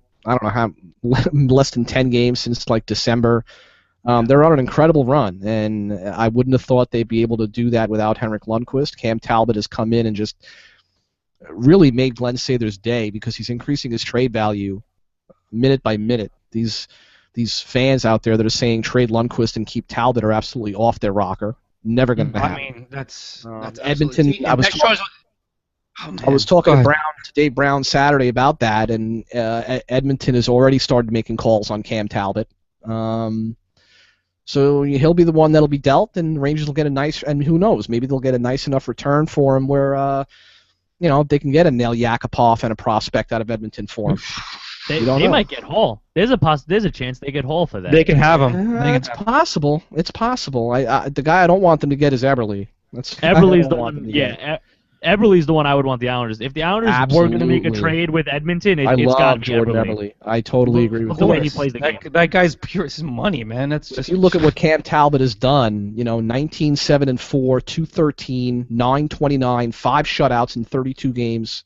than 10 games since December. They're on an incredible run, and I wouldn't have thought they'd be able to do that without Henrik Lundqvist. Cam Talbot has come in and just really made Glenn Sather's day because he's increasing his trade value minute by minute. These fans out there that are saying trade Lundqvist and keep Talbot are absolutely off their rocker. Never going to happen. I mean, that's Edmonton. absolutely- I was talking to Dave Brown Saturday about that, and Edmonton has already started making calls on Cam Talbot. So he'll be the one that'll be dealt, and Rangers will get a nice, and who knows, maybe they'll get a nice enough return for him where, they can get a Nail Yakupov and a prospect out of Edmonton for him. They, You don't they know. might get Hall. There's a chance they get Hall for that. They can have him. It's possible. It's possible. The guy I don't want them to get is Eberle. That's the guy I Eberle's don't the want them one. to get. Yeah, Eberle's the one I would want the Islanders. If the Islanders were going to make a Absolutely. trade with Edmonton, I it's got love to be Jordan Eberle. Eberle. I totally agree Look with the way you. he plays the game. That guy's pure his money, man. That's just. If you look at what Cam Talbot has done, 19-7-4, 213, 929, 5 shutouts in 32 games.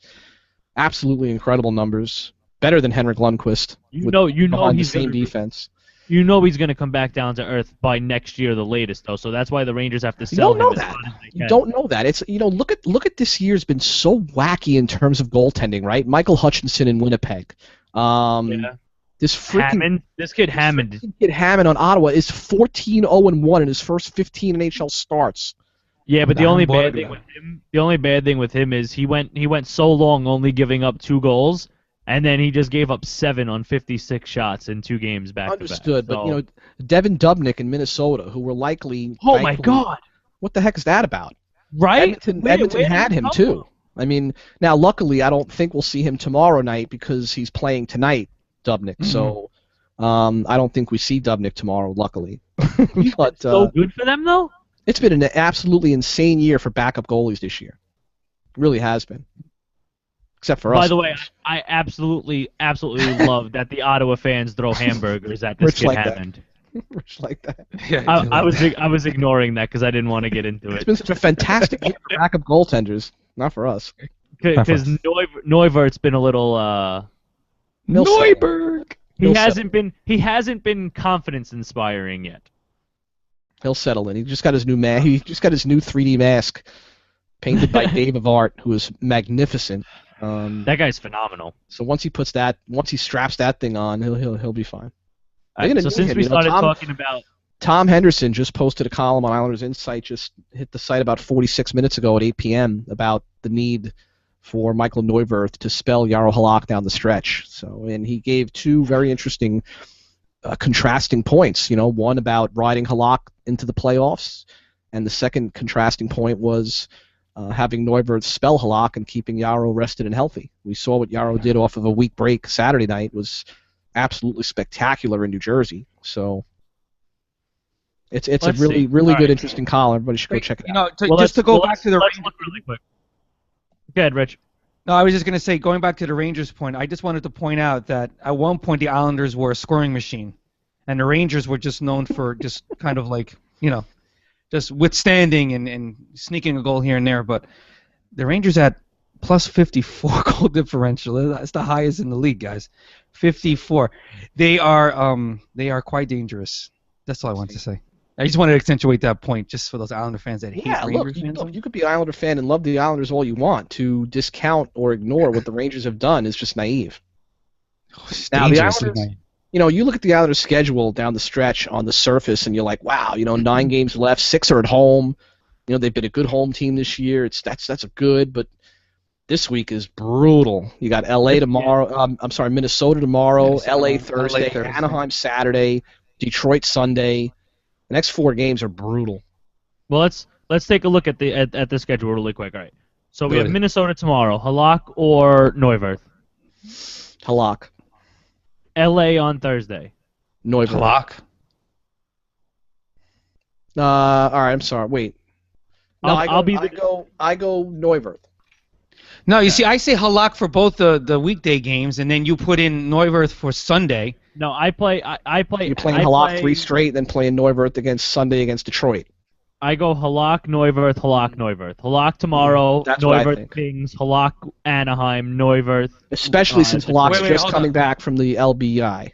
Absolutely incredible numbers. Better than Henrik Lundqvist. You know behind he's the same gonna, defense. You know he's going to come back down to earth by next year, the latest, though. So that's why the Rangers have to You sell don't know him as that. hard as they You can. don't know that. It's look at this year's been so wacky in terms of goaltending, right? Michael Hutchinson in Winnipeg. Yeah. This freaking Hammond, this kid Hammond. kid Hammond on Ottawa is 14-0-1 in his first 15 NHL starts. Yeah, but the only bad Unbelievable. thing with him is he went so long only giving up 2 goals, and then he just gave up 7 on 56 shots in 2 games back to back. Understood, but So- Devin Dubnyk in Minnesota, who were likely. Oh my thankfully- God! What the heck is that about? Right? Edmonton Where had did he him come too. from? I mean, now luckily I don't think we'll see him tomorrow night because he's playing tonight, Dubnyk. Mm-hmm. So I don't think we see Dubnyk tomorrow, luckily. But So good for them though. it's been an absolutely insane year for backup goalies this year. It really has been. Except for us. By the way, I absolutely love that the Ottawa fans throw hamburgers at this Rich kid like that. Hammond. Rich like that. Yeah, I was ignoring that because I didn't want to get into It's it. been such a fantastic year for backup goaltenders. Not for us. Because Neuvert's been a little Neuberg. he hasn't been confidence inspiring yet. He'll settle in. He just got his new He just got his new 3D mask, painted by Dave of Art, who is magnificent. That guy's phenomenal. So once he straps that thing on, he'll be fine. All right, gonna so need since him. we You know, started Tom- talking about Tom Henderson just posted a column on Islanders Insight, just hit the site about 46 minutes ago at 8 p.m. about the need for Michael Neuwirth to spell Jarro Halak down the stretch. So, and he gave 2 very interesting contrasting points. One about riding Halak into the playoffs, and the second contrasting point was having Neuwirth spell Halak and keeping Jarro rested and healthy. We saw what Jarro did off of a week break Saturday night was absolutely spectacular in New Jersey. So it's a Let's really see. really All good right. interesting column. Everybody should go check it out. Just to go back to the let's Rangers. look really quick. Go ahead, Rich. No, I was just going to say, going back to the Rangers point, I just wanted to point out that at one point the Islanders were a scoring machine, and the Rangers were just known for just kind of like, just withstanding and sneaking a goal here and there. But the Rangers at plus 54 goal differential. That's the highest in the league, guys. 54. They are quite dangerous. That's all I want to say. I just wanted to accentuate that point just for those Islander fans that hate Yeah, Rangers look, fans. you could be an Islander fan and love the Islanders all you want. To discount or ignore what the Rangers have done is just naive. It's Now, the dangerous, Islanders- man. You look at the Islanders' schedule down the stretch on the surface, and you're like, wow, 9 games left, 6 are at home. They've been a good home team this year. That's a good, but this week is brutal. You got L.A. tomorrow. Minnesota tomorrow. Yes, L.A. LA Thursday. Thursday. Anaheim Saturday. Detroit Sunday. The next 4 games are brutal. Well, let's take a look at the schedule really quick. All right. So we have Good. Minnesota tomorrow. Halak or Neuwirth. Halak. L.A. on Thursday. Neuwirth. Clock. All right. I'm sorry. Wait. No, I go Neuwirth. No, you see, I say Halak for both the weekday games, and then you put in Neuwirth for Sunday. No, I play. You're playing Halak 3 straight, then playing Neuwirth against Sunday against Detroit. I go Halak, Neuwirth, Halak, Neuwirth. Halak tomorrow. That's what I Neuwirth think. Kings. Halak Anaheim. Neuwirth. Especially since Halak's wait, just hold coming on. back from the LBI.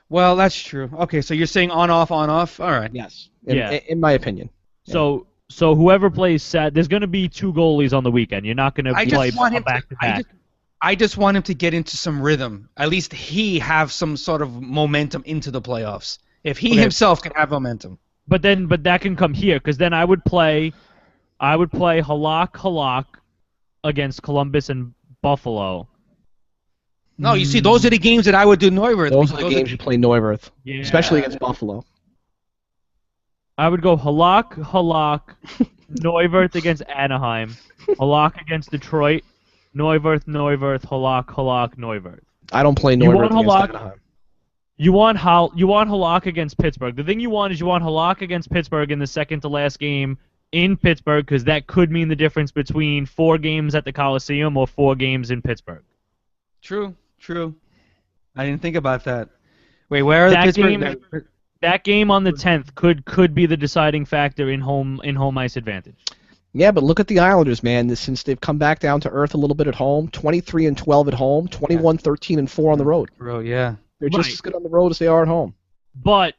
Well, that's true. Okay, so you're saying on, off, on, off? All right. Yes. Yeah. In my opinion. So whoever plays there's going to be 2 goalies on the weekend. You're not going to I play just want him back to back. I just want him to get into some rhythm. At least he have some sort of momentum into the playoffs. If he himself can have momentum. But that can come here because then I would play Halak against Columbus and Buffalo. No, you see, those are the games that I would do Neuwirth. Those are because the games you play Neuwirth, Yeah. especially against Buffalo. I would go Halak, Neuwirth against Anaheim, Halak against Detroit, Neuwirth, Halak, Neuwirth. I don't play You Neubert want against Halak? Anaheim. You want Halak against Pittsburgh. The thing you want is Halak against Pittsburgh in the second to last game in Pittsburgh, because that could mean the difference between 4 games at the Coliseum or 4 games in Pittsburgh. True. I didn't think about that. Wait, where are the That Pittsburgh? game, that game on the 10th could be the deciding factor in home ice advantage. Yeah, but look at the Islanders, man. Since they've come back down to earth a little bit at home, 23-12 at home, 21-13-4 on the road. Yeah. They're just as good on the road as they are at home. But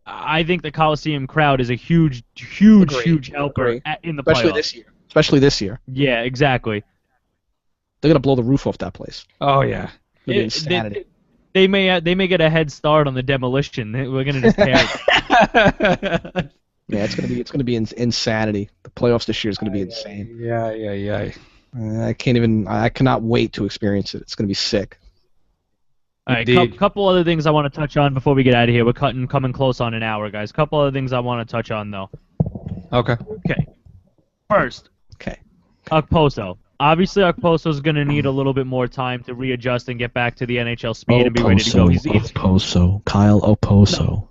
I think the Coliseum crowd is a huge helper in the playoffs. Especially this year. Yeah, exactly. They're gonna blow the roof off that place. Oh yeah. Insanity. They may get a head start on the demolition. We're gonna just tear it. Yeah, it's gonna be insanity. The playoffs this year is gonna be insane. Yeah. I cannot wait to experience it. It's gonna be sick. All right, couple other things I want to touch on before we get out of here. We're coming close on an hour, guys. Couple other things I want to touch on though. Okay. First. Okay. Okposo. Obviously, Okposo is going to need a little bit more time to readjust and get back to the NHL speed and be ready to go. Okposo. Kyle Okposo. No,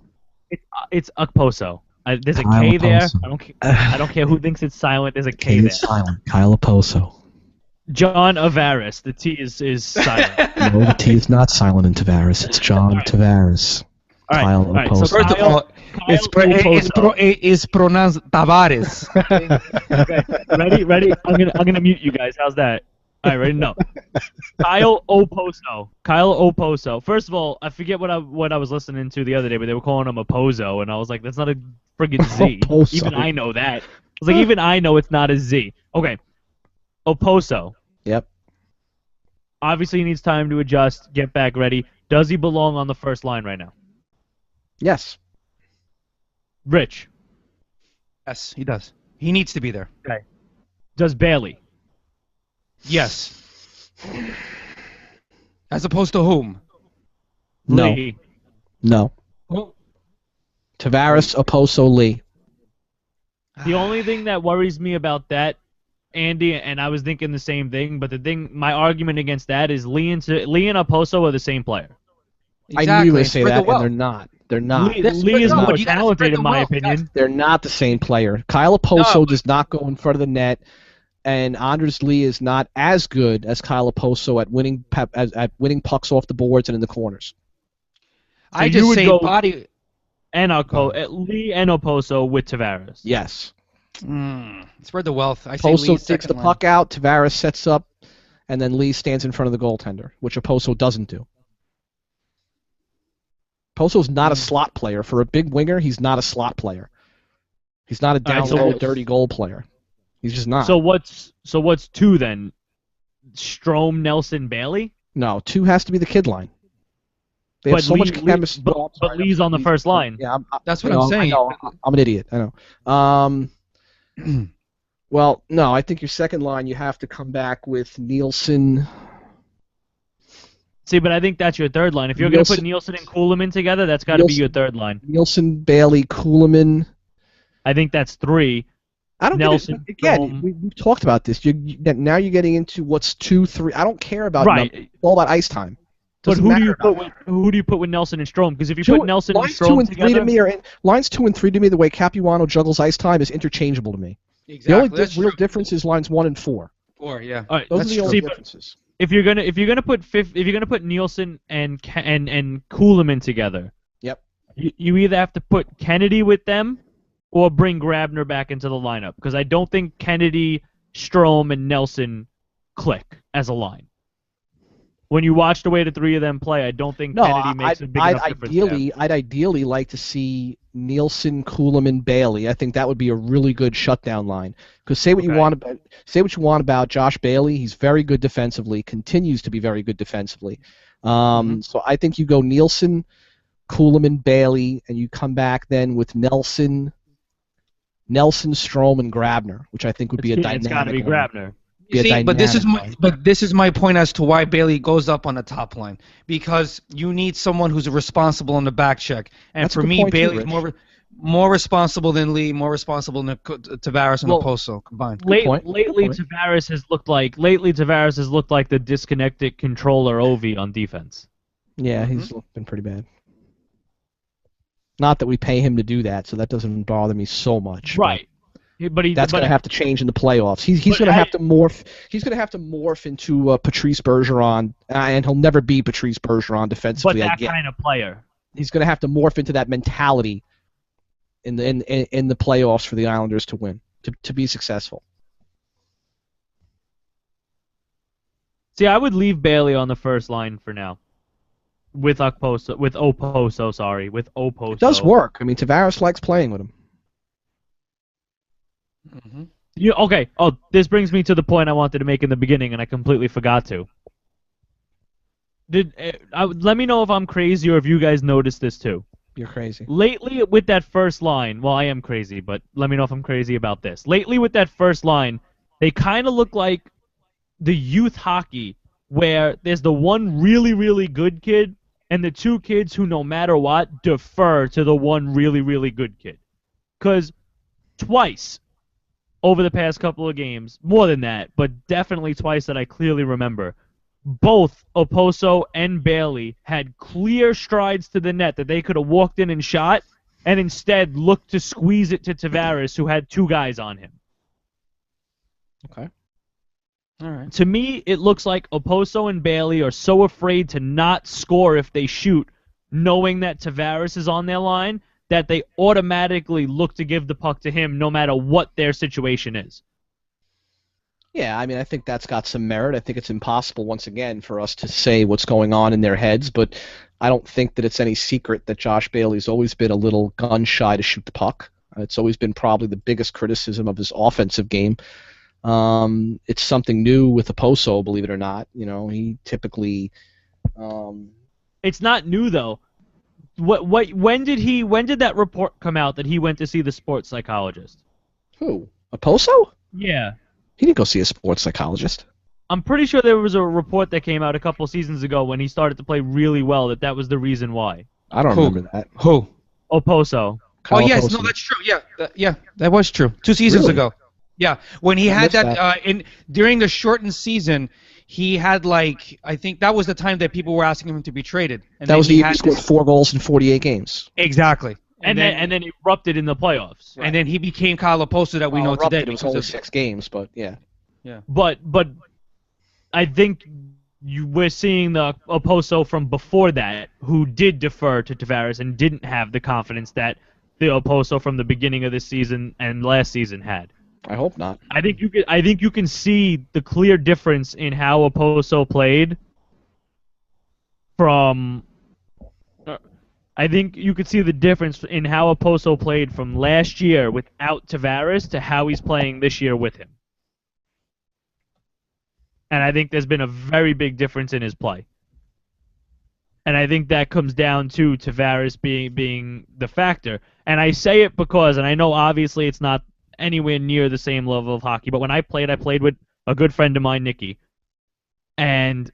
it's Okposo. There's a Kyle K there. Okposo. I don't care who thinks it's silent. There's a K there. It's silent. Kyle Okposo. John Tavares. The T is silent. No, the T is not silent in Tavares. It's John Tavares. All right. So first of all, it's pronounced Tavares. Okay. Ready? I'm gonna mute you guys. How's that? All right, ready? No. Kyle Okposo. First of all, I forget what I was listening to the other day, but they were calling him Oposo, and I was like, that's not a friggin' Z. Oposo. Even I know that. I was like, even I know it's not a Z. Okay. Oposo. Yep. Obviously, he needs time to adjust, get back ready. Does he belong on the first line right now? Yes. Rich. Yes, he does. He needs to be there. Okay. Does Bailey? Yes. As opposed to whom? No. Lee. No. Who? Tavares, Okposo, Lee. The only thing that worries me about that, Andy, and I was thinking the same thing, but my argument against that is Lee and Okposo are the same player. Exactly. I knew you would say that, and well. they're not. They're not. Lee is more You gotta talented, spread the in my wealth, opinion. guys. They're not the same player. Kyle Okposo does not go in front of the net, and Anders Lee is not as good as Kyle Okposo at winning pucks off the boards and in the corners. I you just would say go- body. And Lee and Okposo with Tavares. Yes. Spread the wealth. I say Okposo Lee's takes the second line. puck out, Tavares sets up, and then Lee stands in front of the goaltender, which Okposo doesn't do. Okposo's not a slot player. For a big winger, he's not a slot player. He's not a down low, dirty goal player. He's just not. So what's 2 then? Strome, Nelson, Bailey? No, 2 has to be the kid line. They have so much chemistry. But Lee's on the first line. Yeah, That's what I'm saying. I know, I'm an idiot. I know. Well, no, I think your second line you have to come back with Nielsen. See, but I think that's your third line. If you're going to put Nielsen and Kuhlman together, that's got to be your third line. Nielsen, Bailey, Kuhlman. I think that's 3. I don't Nelson, get it. Again, we've talked about this. Now you're getting into what's 2, 3. I don't care about numbers. It's all about ice time. But Doesn't who do matter you put with Nelson and Strome? Because if you put Nelson and lines Strome 2 and 3 together, to me lines 2 and 3 to me, the way Capuano juggles ice time is interchangeable to me. Exactly. The only real difference is lines 1 and 4. 4, yeah. all right, Those are the only but differences. if you're gonna put Nielsen and Kuhlman together, Yep. you either have to put Kennedy with them or bring Grabner back into the lineup, because I don't think Kennedy, Strome, and Nelson click as a line. When you watch the way the 3 of them play, I don't think Kennedy makes a big enough difference. I'd ideally like to see Nielsen, Kuhlman, Bailey. I think that would be a really good shutdown line. Because say what you want about Josh Bailey, he's very good defensively, continues to be very good defensively. So I think you go Nielsen, Kuhlman, Bailey, and you come back then with Nelson, Strome, and Grabner, which I think would be a dynamic. It's got to be line. Grabner. See, but this is my point as to why Bailey goes up on the top line, because you need someone who's responsible on the back check. And That's a for good me, point too, Bailey's Rich. More responsible than Lee, more responsible than Tavares and Well, Oposo combined. point. Lately, Good point. Tavares has looked like the disconnected controller Ovi on defense. Yeah, he's been pretty bad. Not that we pay him to do that, so that doesn't bother me so much. Right. But That's going to have to change in the playoffs. He's going to have to morph. He's going to have to morph into Patrice Bergeron, and he'll never be Patrice Bergeron defensively. But that kind of player. He's going to have to morph into that mentality in the playoffs for the Islanders to win, to be successful. See, I would leave Bailey on the first line for now. With Oposo. It does work. I mean, Tavares likes playing with him. Okay. Oh, this brings me to the point I wanted to make in the beginning, and I completely forgot to. Let me know if I'm crazy or if you guys noticed this too. You're crazy. Lately, with that first line, well, I am crazy, but let me know if I'm crazy about this. Lately, with that first line, they kind of look like the youth hockey where there's the one really, really good kid and the two kids who, no matter what, defer to the one really, really good kid. Because twice over the past couple of games, more than that, but definitely twice that I clearly remember, both Oposo and Bailey had clear strides to the net that they could have walked in and shot, and instead looked to squeeze it to Tavares, who had two guys on him. Okay. All right. To me, it looks like Oposo and Bailey are so afraid to not score if they shoot, knowing that Tavares is on their line, that they automatically look to give the puck to him no matter what their situation is. Yeah, I mean, I think that's got some merit. I think it's impossible, once again, for us to say what's going on in their heads, but I don't think that it's any secret that Josh Bailey's always been a little gun-shy to shoot the puck. It's always been probably the biggest criticism of his offensive game. It's something new with Oposo, believe it or not. You know, he typically. It's not new though. When did that report come out that he went to see the sports psychologist? Who? Oposo? Yeah. He didn't go see a sports psychologist. I'm pretty sure there was a report that came out a couple seasons ago when he started to play really well that was the reason why. I don't remember that. Who? Oposo. Kyle yes, Oposo. no, that's true. Yeah, that was true. 2 seasons Really? ago. Yeah, when he I had missed that, during the shortened season, he had I think that was the time that people were asking him to be traded. And That then was the he year he had scored 4 goals in 48 games. Exactly. And then erupted in the playoffs. And then he became Kyle Oposo that we know Erupted, today. it was because only of- 6 games, but yeah. But I think we're seeing the Oposo from before that who did defer to Tavares and didn't have the confidence that the Oposo from the beginning of this season and last season had. I hope not. I think you can see the clear difference in how Oposo played from. I think you could see the difference in how Oposo played from last year without Tavares to how he's playing this year with him. And I think there's been a very big difference in his play. And I think that comes down to Tavares being the factor. And I say it because, and I know obviously it's not anywhere near the same level of hockey, but when I played with a good friend of mine, Nicky. And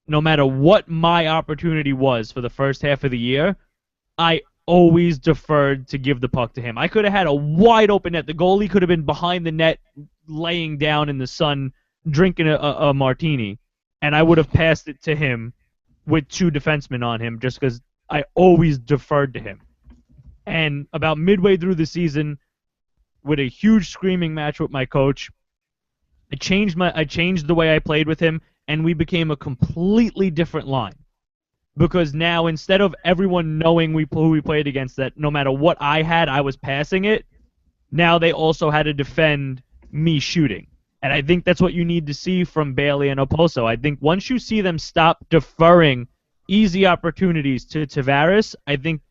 no matter what my opportunity was for the first half of the year, I always deferred to give the puck to him. I could have had a wide open net. The goalie could have been behind the net laying down in the sun drinking a martini, and I would have passed it to him with 2 defensemen on him just because I always deferred to him. And about midway through the season, with a huge screaming match with my coach, I changed the way I played with him, and we became a completely different line. Because now, instead of everyone knowing who we played against, that no matter what I had, I was passing it, now they also had to defend me shooting. And I think that's what you need to see from Bailey and Oposo. I think once you see them stop deferring easy opportunities to Tavares, I think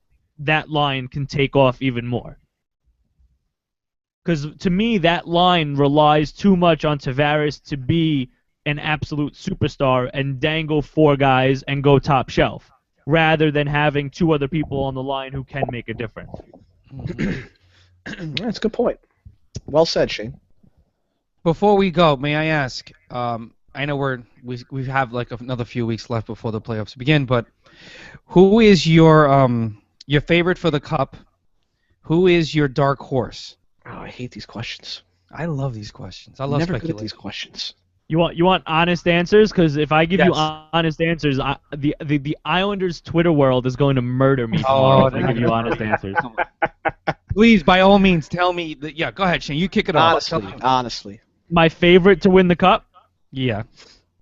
that line can take off even more. Because to me, that line relies too much on Tavares to be an absolute superstar and dangle 4 guys and go top shelf, rather than having 2 other people on the line who can make a difference. That's a good point. Well said, Shane. Before we go, may I ask? I know we have another few weeks left before the playoffs begin, but who is your favorite for the cup? Who is your dark horse? Oh, I hate these questions. I love these questions. I I'm love never good at speculation. these questions. You want honest answers? Because if I give you Yes. honest answers, the Islanders Twitter world is going to murder me Oh, tomorrow if I give you honest answers. Please, by all means, tell me. Yeah, go ahead, Shane. You kick it off. Honestly. My favorite to win the cup, Yeah.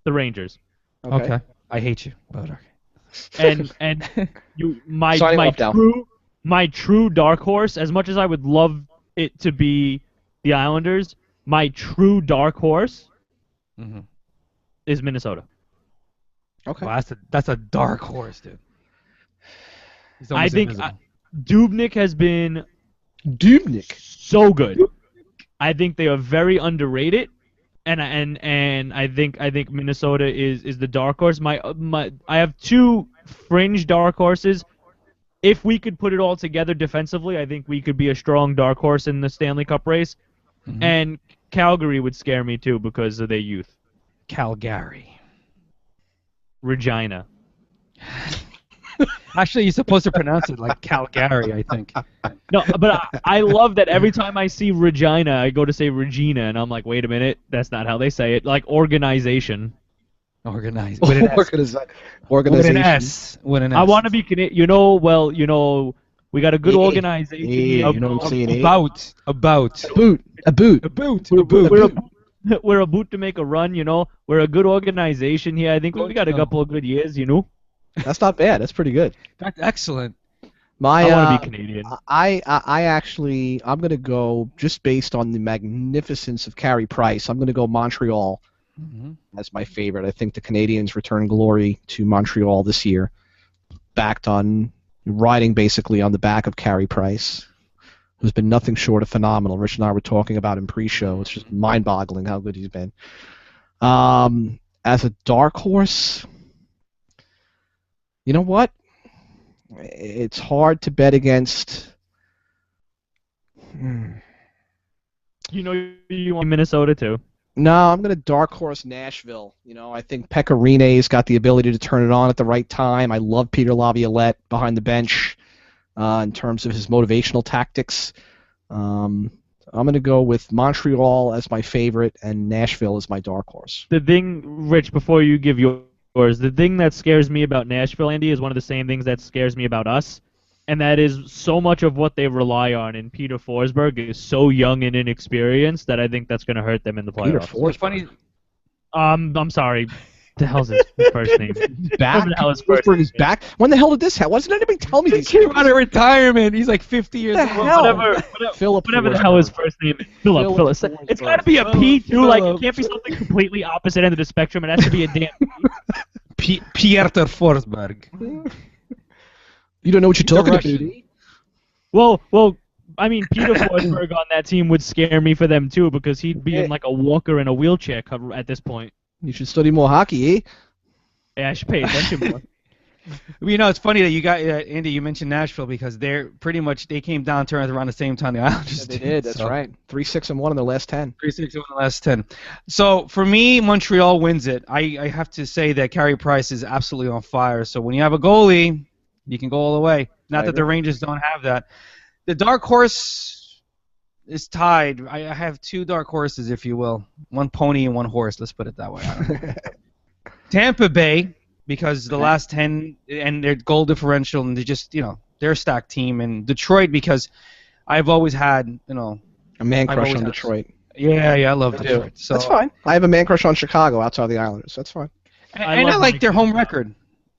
the Rangers. Okay. I hate you, but okay. And you my Signing my off now. my true dark horse, as much as I would love it to be the Islanders, my true dark horse Mm-hmm. is Minnesota. Okay. Well, that's a dark horse, dude. He's I almost think invisible. Dubnyk has been Dubnyk. so good. I think they are very underrated, and I think Minnesota is the dark horse. I have two fringe dark horses. If we could put it all together defensively, I think we could be a strong dark horse in the Stanley Cup race. Mhm. And Calgary would scare me too because of their youth. Calgary. Regina. Actually, you're supposed to pronounce it like Calgary, I think. No, but I love that every time I see Regina, I go to say Regina, and I'm like, wait a minute, that's not how they say it. Like organization. Organized. With an S. With Organization. an S. With an S. I want to be Canadian. We got a good organization. Yeah, you know what I'm saying, eh? About. A boot. We're about to make a run, We're a good organization here. I think we got a couple of good years, That's not bad. That's pretty good. That's excellent. My, I want to be Canadian. I'm going to go, just based on the magnificence of Carey Price, I'm going to go Montreal as my favorite. I think the Canadians return glory to Montreal this year, riding basically on the back of Carey Price, who's been nothing short of phenomenal. Rich and I were talking about him pre-show. It's just mind-boggling how good he's been. As a dark horse, you know what? It's hard to bet against. You want Minnesota too. No, I'm going to dark horse Nashville. I think Pekka Rinne's got the ability to turn it on at the right time. I love Peter Laviolette behind the bench in terms of his motivational tactics. I'm going to go with Montreal as my favorite and Nashville as my dark horse. The thing, Rich, before you give yours, the thing that scares me about Nashville, Andy, is one of the same things that scares me about us, and that is so much of what they rely on in Peter Forsberg is so young and inexperienced that I think that's going to hurt them in the playoffs. Peter Forsberg. It's funny. I'm sorry. The hell's his first name? Back? Whatever the hell his first Forsberg name is back? When the hell did this happen? Why doesn't anybody tell me He these came out of retirement. He's like 50 years What the old. hell? Whatever Philip the hell his first name is. Philip. Forsberg. It's got to be a P too. Like it Philip. can't be something completely opposite end of the spectrum. It has to be a damn P. Pieter Forsberg. You don't know what you're talking about. Russian. Well, I mean, Peter Forsberg on that team would scare me for them too because he'd be in like a walker in a wheelchair cover at this point. You should study more hockey, eh? Yeah, I should pay attention more. It's funny that you got Andy. You mentioned Nashville because they're pretty much they came down to earth around the same time the Islanders They did. That's right. 3-6-1 in their last 10. 3-6 in the last 10. So for me, Montreal wins it. I have to say that Carey Price is absolutely on fire. So when you have a goalie, you can go all the way. Not that the Rangers don't have that. The dark horse is tied. I have two dark horses, if you will. One pony and one horse. Let's put it that way. I don't know. Tampa Bay, because the last 10 and their goal differential, and they just, they're a stacked team. And Detroit, because I've always had, A man crush on Detroit. Yeah, I love Detroit. So, that's fine. I have a man crush on Chicago outside the Islanders. That's fine. And I like their home record.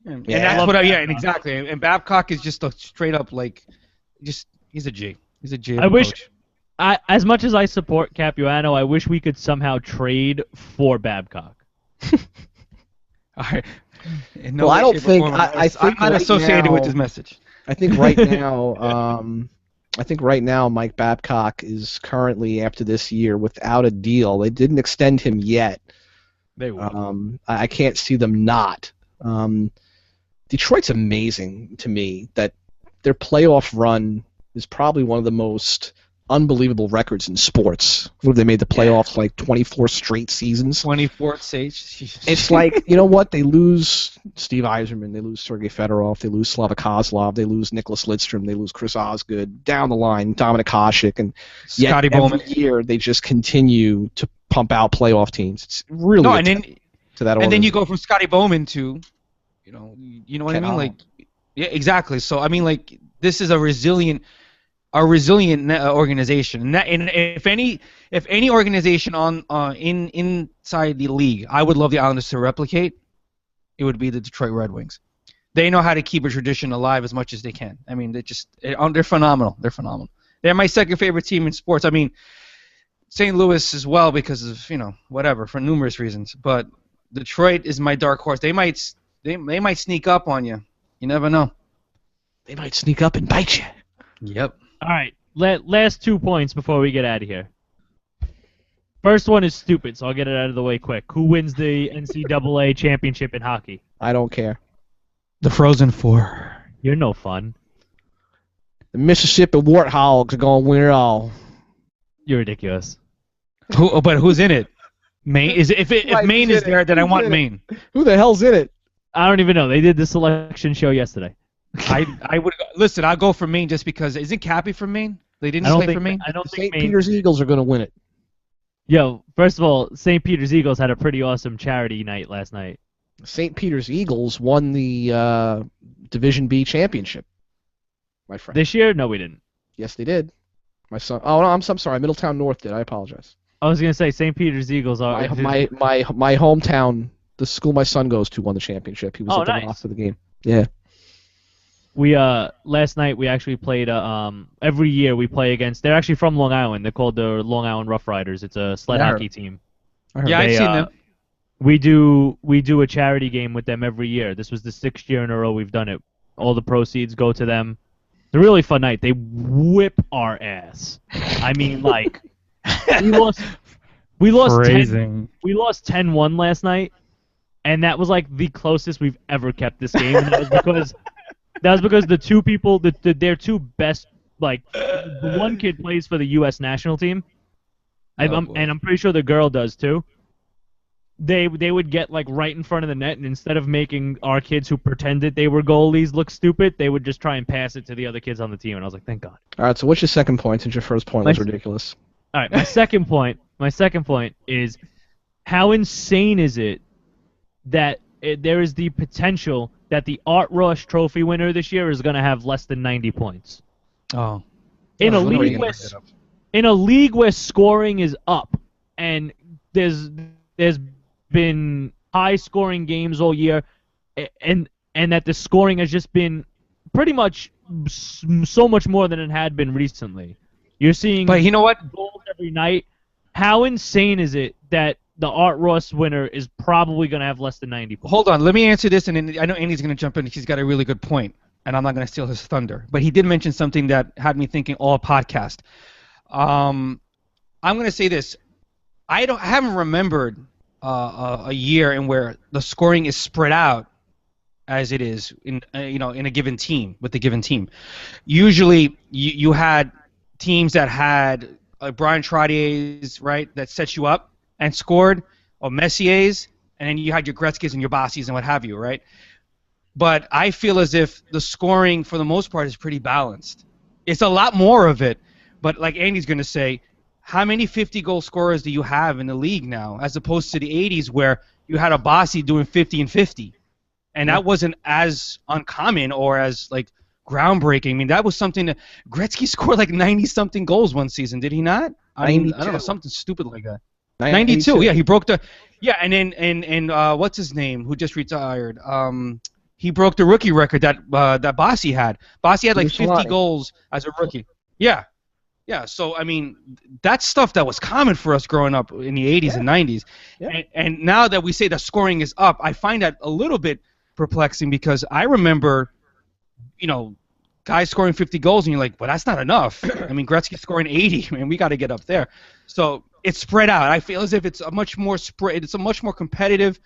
And Yeah. that's and exactly. And Babcock is just a straight up he's a G. He's a G. I wish, as much as I support Capuano, I wish we could somehow trade for Babcock. All right. Well, I don't think. I think I'm not right associated now, with this message. I think right now, Mike Babcock is currently, after this year, without a deal. They didn't extend him yet. They will. I can't see them not. Detroit's amazing to me. That their playoff run is probably one of the most unbelievable records in sports. What have they made the playoffs like 24 straight seasons? 24th stage. It's like, you know what? They lose Steve Yzerman, they lose Sergei Fedorov, they lose Slava Kozlov, they lose Nicholas Lidstrom, they lose Chris Osgood, down the line, Dominik Hasek, and yet Scotty Bowman. every year they just continue to pump out playoff teams. It's really No, a and then to that and then you go from Scotty Bowman to, you know what Ken I mean? Holland. Like, yeah, exactly. So I mean, like, this is a resilient organization, and if any organization inside the league, I would love the Islanders to replicate. It would be the Detroit Red Wings. They know how to keep a tradition alive as much as they can. I mean, they're phenomenal. They're phenomenal. They're my second favorite team in sports. I mean, St. Louis as well because of whatever, for numerous reasons. But Detroit is my dark horse. They might sneak up on you. You never know. They might sneak up and bite you. Yep. All right, last 2 points before we get out of here. First one is stupid, so I'll get it out of the way quick. Who wins the NCAA championship in hockey? I don't care. The Frozen Four. You're no fun. The Mississippi Warthogs are going to win it all. You're ridiculous. But who's in it? Maine. If Right, Maine who's is in there, it? then I Who's want in it? Maine. Who the hell's in it? I don't even know. They did the selection show yesterday. I would listen. I'll go for Maine just because. Isn't Cappy from Maine? They didn't play for Maine. I don't The think St. Maine. Peter's Eagles are going to win it. Yo, first of all, St. Peter's Eagles had a pretty awesome charity night last night. St. Peter's Eagles won the Division B championship, my friend. This year? No, we didn't. Yes, they did. My son. Oh no, I'm sorry. Middletown North did. I apologize. I was gonna say St. Peter's Eagles are. My hometown, the school my son goes to, won the championship. He was at the nice. loss of the game. Yeah. We last night we actually played every year we play against. They're actually from Long Island. They're called the Long Island Rough Riders. It's a sled Yeah. hockey team. Yeah, I've seen them. We do a charity game with them every year. This was the 6th year in a row we've done it. All the proceeds go to them. It's a really fun night. They whip our ass. I mean, like we lost 10-1 last night, and that was like the closest we've ever kept this game. And that was because the two people, their two best, like the one kid plays for the U.S. national team, and I'm pretty sure the girl does too. They would get like right in front of the net, and instead of making our kids who pretended they were goalies look stupid, they would just try and pass it to the other kids on the team. And I was like, thank God. All right. So what's your second point? Since your first point was ridiculous. All right, my second point is how insane is it that there is the potential that the Art Ross Trophy winner this year is going to have less than 90 points. Oh. In a what are league you where scoring is up, and there's been high scoring games all year, and that the scoring has just been pretty much so much more than it had been recently. You're seeing But you know what? goals every night. How insane is it that the Art Ross winner is probably going to have less than 90 points? Hold on. Let me answer this, and then I know Andy's going to jump in. He's got a really good point, and I'm not going to steal his thunder. But he did mention something that had me thinking all podcast. I'm going to say this. I haven't remembered a year in where the scoring is spread out as it is in a given team with the given team. Usually, you had teams that had Brian Trottier's, right, that set you up and scored, or Messier's, and then you had your Gretzky's and your Bossies and what have you, right? But I feel as if the scoring, for the most part, is pretty balanced. It's a lot more of it, but like Andy's going to say, how many 50-goal scorers do you have in the league now, as opposed to the 80s where you had a Bossy doing 50 and 50? And that wasn't as uncommon or as, like, groundbreaking. I mean, that was something that Gretzky scored like 90-something goals one season, did he not? I mean, I don't know, something stupid like that. 92, yeah, he broke the and then what's his name, who just retired? He broke the rookie record that Bossy had. Bossy had like 50 goals as a rookie. Yeah. Yeah, so I mean, that's stuff that was common for us growing up in the 80s and 90s. Yeah. And now that we say the scoring is up, I find that a little bit perplexing because I remember, guys scoring 50 goals, and you're like, well, that's not enough. I mean, Gretzky scoring 80. Man, we got to get up there. So it's spread out. I feel as if it's a much more competitive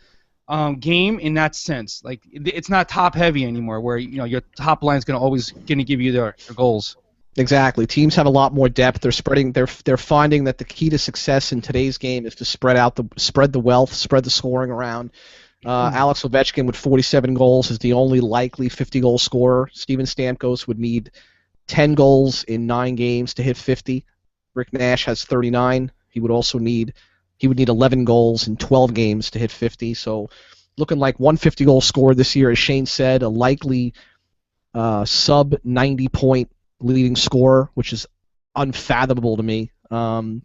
game in that sense. Like, it's not top heavy anymore, where your top line's always going to give you their goals. Exactly. Teams have a lot more depth. They're spreading. They're finding that the key to success in today's game is to spread the wealth, spread the scoring around. Alex Ovechkin with 47 goals is the only likely 50-goal scorer. Steven Stamkos would need 10 goals in 9 games to hit 50. Rick Nash has 39. He would need 11 goals in 12 games to hit 50. So, looking like one 50-goal scorer this year, as Shane said, a likely sub 90-point leading scorer, which is unfathomable to me. In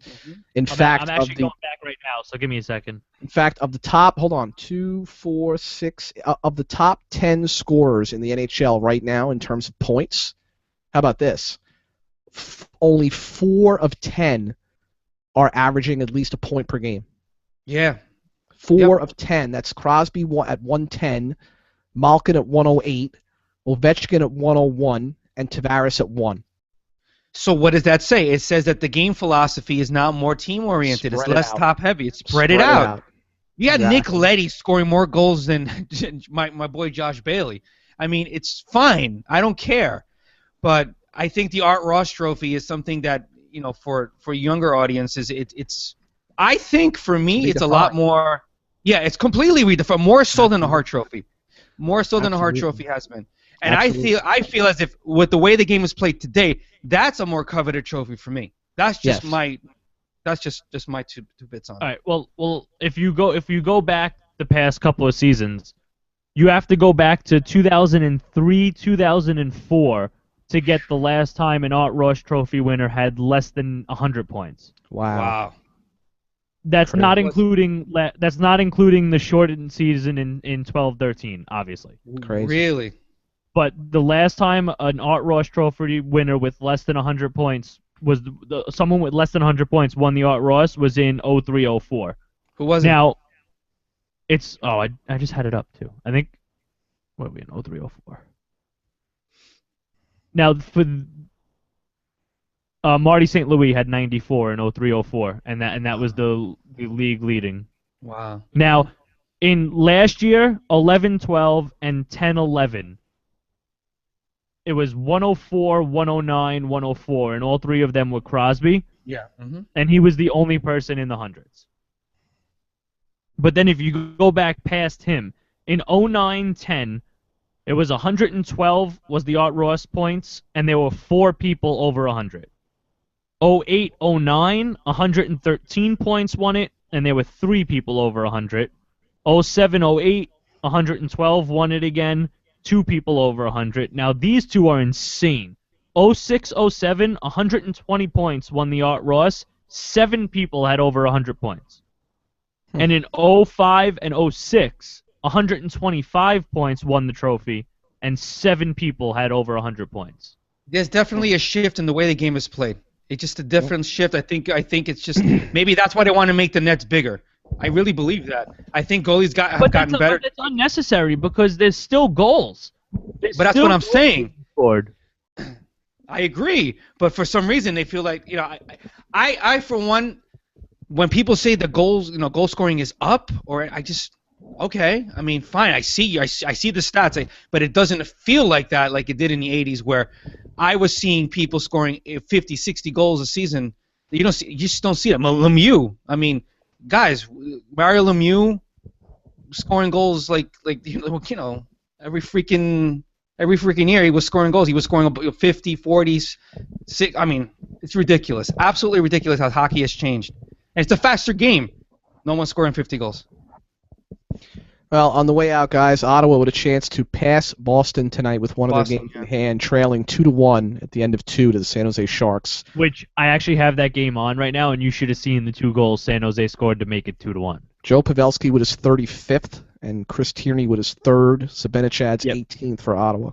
fact, I'm actually going back right now, so give me a second. In fact, of the top, hold on, 2, 4, 6, of the top 10 scorers in the NHL right now in terms of points, how about this? Only 4 of 10 are averaging at least a point per game. Yeah. 4 of 10. That's Crosby at 110, Malkin at 108, Ovechkin at 101, and Tavares at 1. So what does that say? It says that the game philosophy is now more team-oriented. It's less top-heavy. It's spread it out. You had Nick Leddy scoring more goals than my boy Josh Bailey. I mean, it's fine. I don't care. But I think the Art Ross Trophy is something that, for younger audiences, it's. I think for me, it's a lot more. Yeah, it's completely redefined. More so than the Hart Trophy. More so than the Hart Trophy has been. And I feel as if with the way the game is played today, that's a more coveted trophy for me. That's just my two bits on it. All right. Well, if you go back the past couple of seasons, you have to go back to 2003, 2004 to get the last time an Art Ross Trophy winner had less than 100 points. Wow. That's not including the shortened season in 12-13, obviously. Crazy. Really? But the last time an Art Ross Trophy winner with less than 100 points was someone with less than 100 points won the Art Ross was in 03-04. Who was it? Now, it's I just had it up too. I think what are we in 03-04? Now for Marty St. Louis had 94 in 03-04, and that was the league leading. Wow. Now, in last year, 11-12 and 10-11. It was 104, 109, 104, and all 3 of them were Crosby. Yeah. Mm-hmm. And he was the only person in the hundreds. But then if you go back past him, in 09-10, it was 112 was the Art Ross points, and there were 4 people over 100. 08-09, 113 points won it, and there were 3 people over 100. 07-08, 112 won it again. 2 people over 100. Now, these 2 are insane. 06-07, 120 points won the Art Ross. 7 people had over 100 points. And in 05 and 06, 125 points won the trophy, and 7 people had over 100 points. There's definitely a shift in the way the game is played. It's just a different shift. I think it's just maybe that's why they want to make the nets bigger. I really believe that. I think goalies have gotten better. But it's unnecessary because there's still goals. But that's what I'm saying. Scored. I agree, but for some reason they feel like I for one, when people say the goal scoring is up, or okay. I mean, fine. I see the stats, but it doesn't feel like that like it did in the '80s, where I was seeing people scoring 50, 60 goals a season. You just don't see it. Lemieux. I mean. Guys, Mario Lemieux scoring goals like every freaking year he was scoring goals. He was scoring 50, 40s. I mean, it's ridiculous. Absolutely ridiculous how hockey has changed. And it's a faster game. No one's scoring 50 goals. Well, on the way out, guys, Ottawa with a chance to pass Boston tonight with one of their games in hand, trailing 2-1 at the end of 2 to the San Jose Sharks. Which I actually have that game on right now, and you should have seen the 2 goals San Jose scored to make it 2-1. Joe Pavelski with his 35th, and Chris Tierney with his 3rd. Zibanejad's 18th for Ottawa.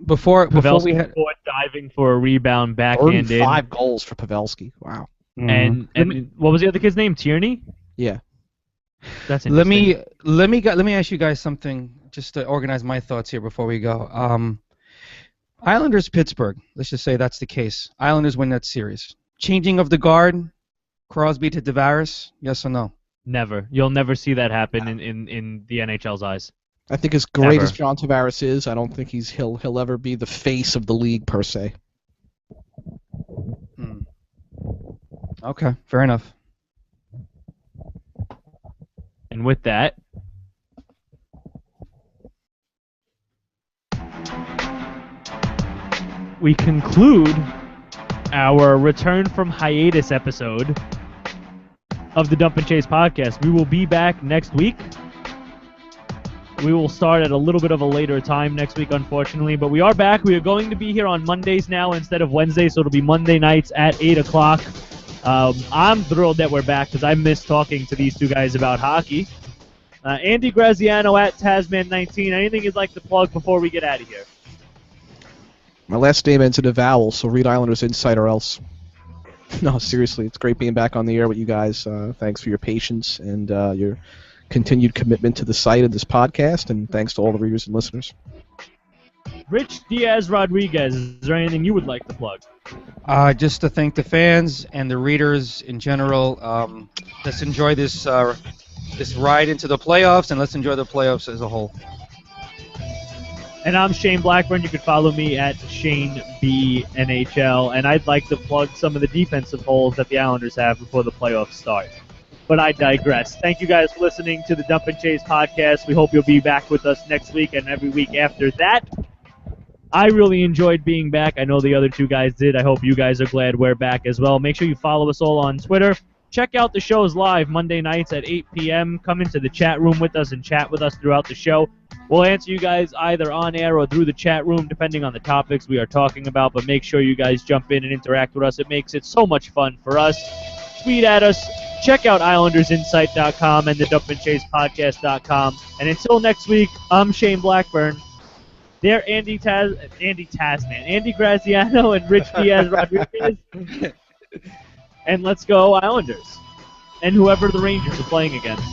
Before we had diving for a rebound backhand 35 goals for Pavelski. Wow. And what was the other kid's name? Tierney? Yeah. That's interesting. Let me ask you guys something just to organize my thoughts here before we go. Islanders Pittsburgh. Let's just say that's the case. Islanders win that series. Changing of the guard, Crosby to Tavares. Yes or no? Never. You'll never see that happen in the NHL's eyes. I think as great Ever. as John Tavares is, I don't think he'll ever be the face of the league per se. Okay, fair enough. And with that, we conclude our return from hiatus episode of the Dump and Chase podcast. We will be back next week. We will start at a little bit of a later time next week, unfortunately, but we are back. We are going to be here on Mondays now instead of Wednesdays, so it'll be Monday nights at 8 o'clock. I'm thrilled that we're back because I miss talking to these two guys about hockey. Andy Graziano at Tasman19. Anything you'd like to plug before we get out of here? My last name ends in a vowel, so read Islanders Insight or else. No, seriously, it's great being back on the air with you guys. Thanks for your patience and your continued commitment to the site and this podcast, and thanks to all the readers and listeners. Rich Diaz Rodriguez, is there anything you would like to plug? Just to thank the fans and the readers in general. Let's enjoy this this ride into the playoffs, and let's enjoy the playoffs as a whole. And I'm Shane Blackburn. You can follow me at ShaneBNHL. And I'd like to plug some of the defensive holes that the Islanders have before the playoffs start. But I digress. Thank you guys for listening to the Dump and Chase podcast. We hope you'll be back with us next week and every week after that. I really enjoyed being back. I know the other two guys did. I hope you guys are glad we're back as well. Make sure you follow us all on Twitter. Check out the shows live Monday nights at 8 p.m. Come into the chat room with us and chat with us throughout the show. We'll answer you guys either on air or through the chat room, depending on the topics we are talking about. But make sure you guys jump in and interact with us. It makes it so much fun for us. Tweet at us. Check out IslandersInsight.com and the DumpandChasePodcast.com. And until next week, I'm Shane Blackburn. They're Andy Graziano and Rich Diaz Rodriguez. And let's go Islanders. And whoever the Rangers are playing against.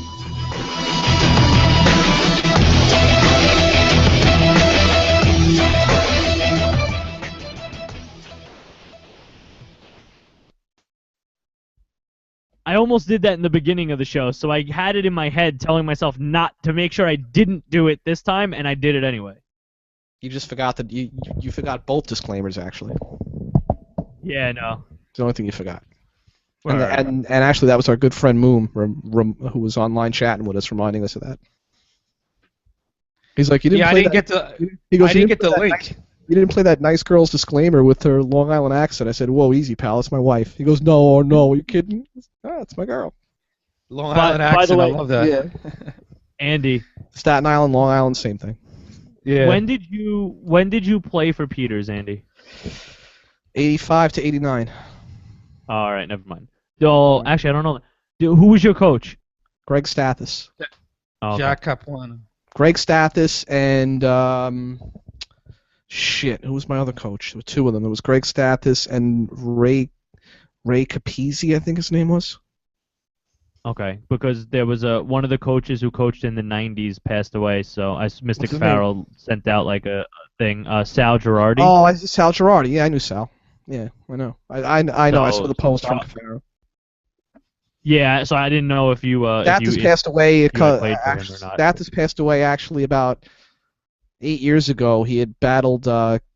I almost did that in the beginning of the show, so I had it in my head telling myself not to make sure I didn't do it this time, and I did it anyway. You just forgot that you forgot both disclaimers, actually. Yeah, no. It's the only thing you forgot. And actually, that was our good friend Moom, who was online chatting with us, reminding us of that. He's like, you didn't play I didn't get the link. You didn't play that nice girl's disclaimer with her Long Island accent. I said, whoa, easy, pal. It's my wife. He goes, no, are you kidding? It's my girl. Long Island accent, by the way, I love that. Yeah. Andy. Staten Island, Long Island, same thing. Yeah. When did you play for Peters, Andy? 85 to 89. All right, never mind. Oh, actually, I don't know. Who was your coach? Greg Stathis. Oh, okay. Jack Capuano. Greg Stathis and who was my other coach? There were two of them. It was Greg Stathis and Ray Capizzi, I think his name was. Okay, because there was one of the coaches who coached in the 90s passed away, so Mystic Farrell sent out like a thing. Sal Girardi. Oh, Sal Girardi. Yeah, I knew Sal. Yeah, I know. I know. I saw the post from Farrell. Yeah, so I didn't know if you Stathis passed away. Stathis passed away actually about 8 years ago. He had battled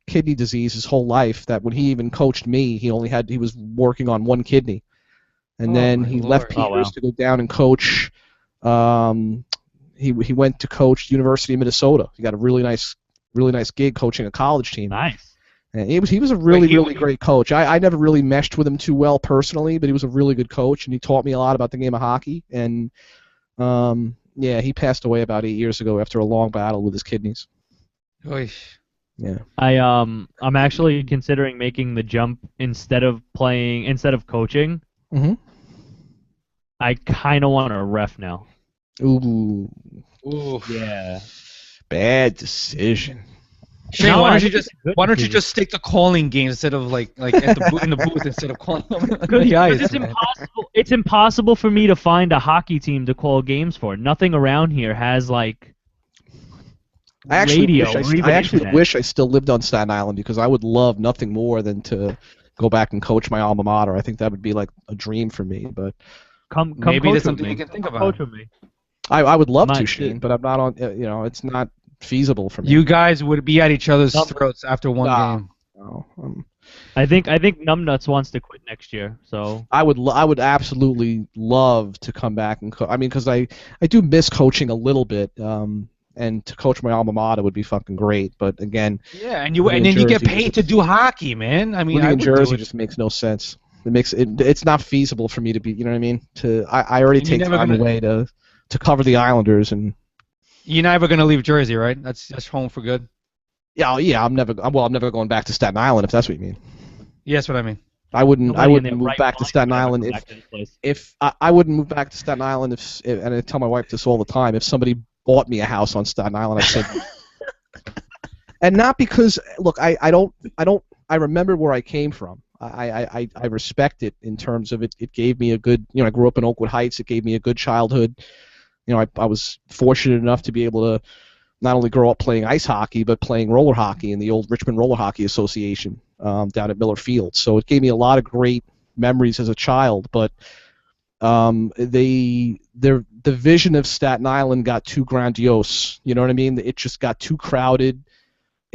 kidney disease his whole life. That when he even coached me, he was working on one kidney, and then he left Peters to go down and coach. He went to coach University of Minnesota. He got a really nice gig coaching a college team. Nice. And he was a really great coach. I never really meshed with him too well personally, but he was a really good coach, and he taught me a lot about the game of hockey. And he passed away about 8 years ago after a long battle with his kidneys. Oish. Yeah. I'm actually considering making the jump instead of coaching. Mm-hmm. I kind of want to ref now. Ooh. Yeah. Bad decision. Shane, No, why don't you just stick to calling games instead of like at the in the booth instead of calling them? Because it's impossible for me to find a hockey team to call games for. Nothing around here has like radio. I actually wish I still lived on Staten Island because I would love nothing more than to go back and coach my alma mater. I think that would be like a dream for me. But come maybe coach that's something with me. you can think about. Coach with me. I would love to, Shane, but I'm not on. It's not feasible for me. You guys would be at each other's throats after one game. No, I think Numbnuts wants to quit next year. So I would absolutely love to come back and I mean, because I do miss coaching a little bit. And to coach my alma mater would be fucking great. But again, Yeah, and living then in you get Jersey paid to do hockey, man. I mean, living I in would Jersey do it. just makes no sense. It's not feasible for me to be. You know what I mean? I already And you're take never time gonna- away to cover the Islanders and. You're never gonna leave Jersey, right? That's home for good. Yeah. I'm never going back to Staten Island if that's what you mean. Yeah, that's what I mean. I wouldn't nobody in move their right back to mind Staten would ever Island come back to this place. if I wouldn't move back to Staten Island if and I tell my wife this all the time. If somebody bought me a house on Staten Island, I'd say. And not because look, I remember where I came from. I respect it in terms of it gave me a good, I grew up in Oakwood Heights. It gave me a good childhood. I was fortunate enough to be able to not only grow up playing ice hockey, but playing roller hockey in the old Richmond Roller Hockey Association down at Miller Field. So it gave me a lot of great memories as a child. But the vision of Staten Island got too grandiose. You know what I mean? It just got too crowded.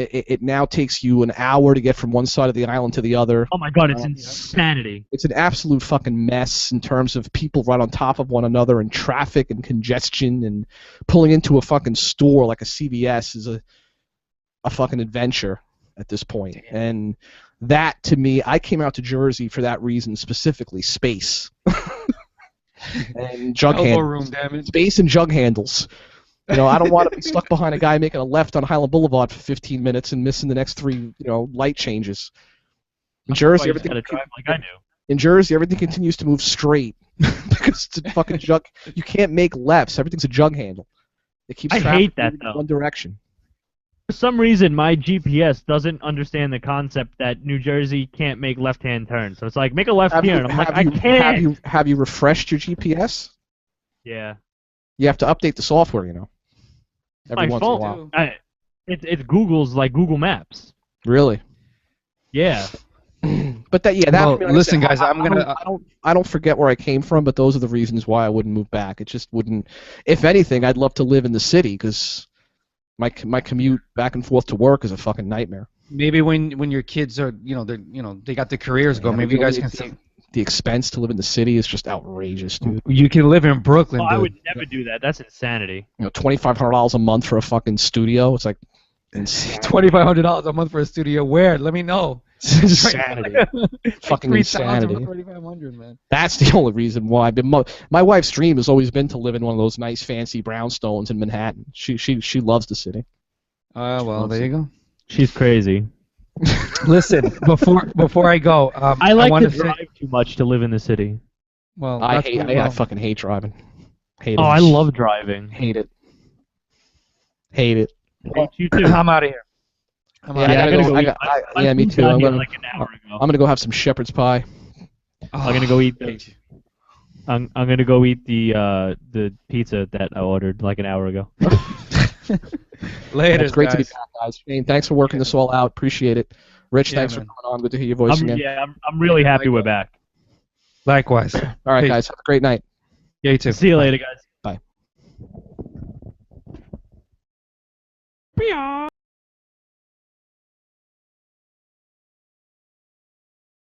It now takes you an hour to get from one side of the island to the other. Oh my God, it's insanity. It's an absolute fucking mess in terms of people right on top of one another and traffic and congestion, and pulling into a fucking store like a CVS is a fucking adventure at this point. Damn. And that, to me, I came out to Jersey for that reason specifically, space. And jug handles. Space and jug handles. I don't want to be stuck behind a guy making a left on Highland Boulevard for 15 minutes and missing the next 3, light changes. In Jersey, everything continues to move straight because it's a fucking jug. You can't make lefts. Everything's a jug handle. It keeps I hate that in though. one direction. For some reason, my GPS doesn't understand the concept that New Jersey can't make left-hand turns. So it's like, make a left here, and I'm like, I can't. Have you refreshed your GPS? Yeah. You have to update the software, every My once phone, in a while. It's Google's like Google Maps. Really? Yeah. But that listen, guys, I don't forget where I came from, but those are the reasons why I wouldn't move back. It just wouldn't. If anything, I'd love to live in the city because my commute back and forth to work is a fucking nightmare. Maybe when your kids are, they got their caries going. Maybe you guys can see. The expense to live in the city is just outrageous, dude. You can live in Brooklyn, dude. I would never do that. That's insanity. $2,500 a month for a fucking studio. It's like insane. $2,500 a month for a studio. Where? Let me know. Insanity. Fucking insanity. $3,500, man. That's the only reason why. My wife's dream has always been to live in one of those nice, fancy brownstones in Manhattan. She loves the city. Well, there you go. She's crazy. Listen, before I go, I like to drive too much to live in the city. Well, I fucking hate driving. Hate it. I love driving. Hate it. Hate it. Hate you too. I'm out of here. Yeah, me too. I'm like an hour ago. gonna go have some shepherd's pie. I'm gonna go eat. I'm gonna go eat the pizza that I ordered like an hour ago. Later, It's great guys. to be back, guys. Shane, thanks for working this all out. Appreciate it. Rich, thanks for coming on. Good to hear your voice again. Yeah, I'm really happy we're back. Likewise. All right, guys. Have a great night. Yeah, you too. See you later, guys. Bye.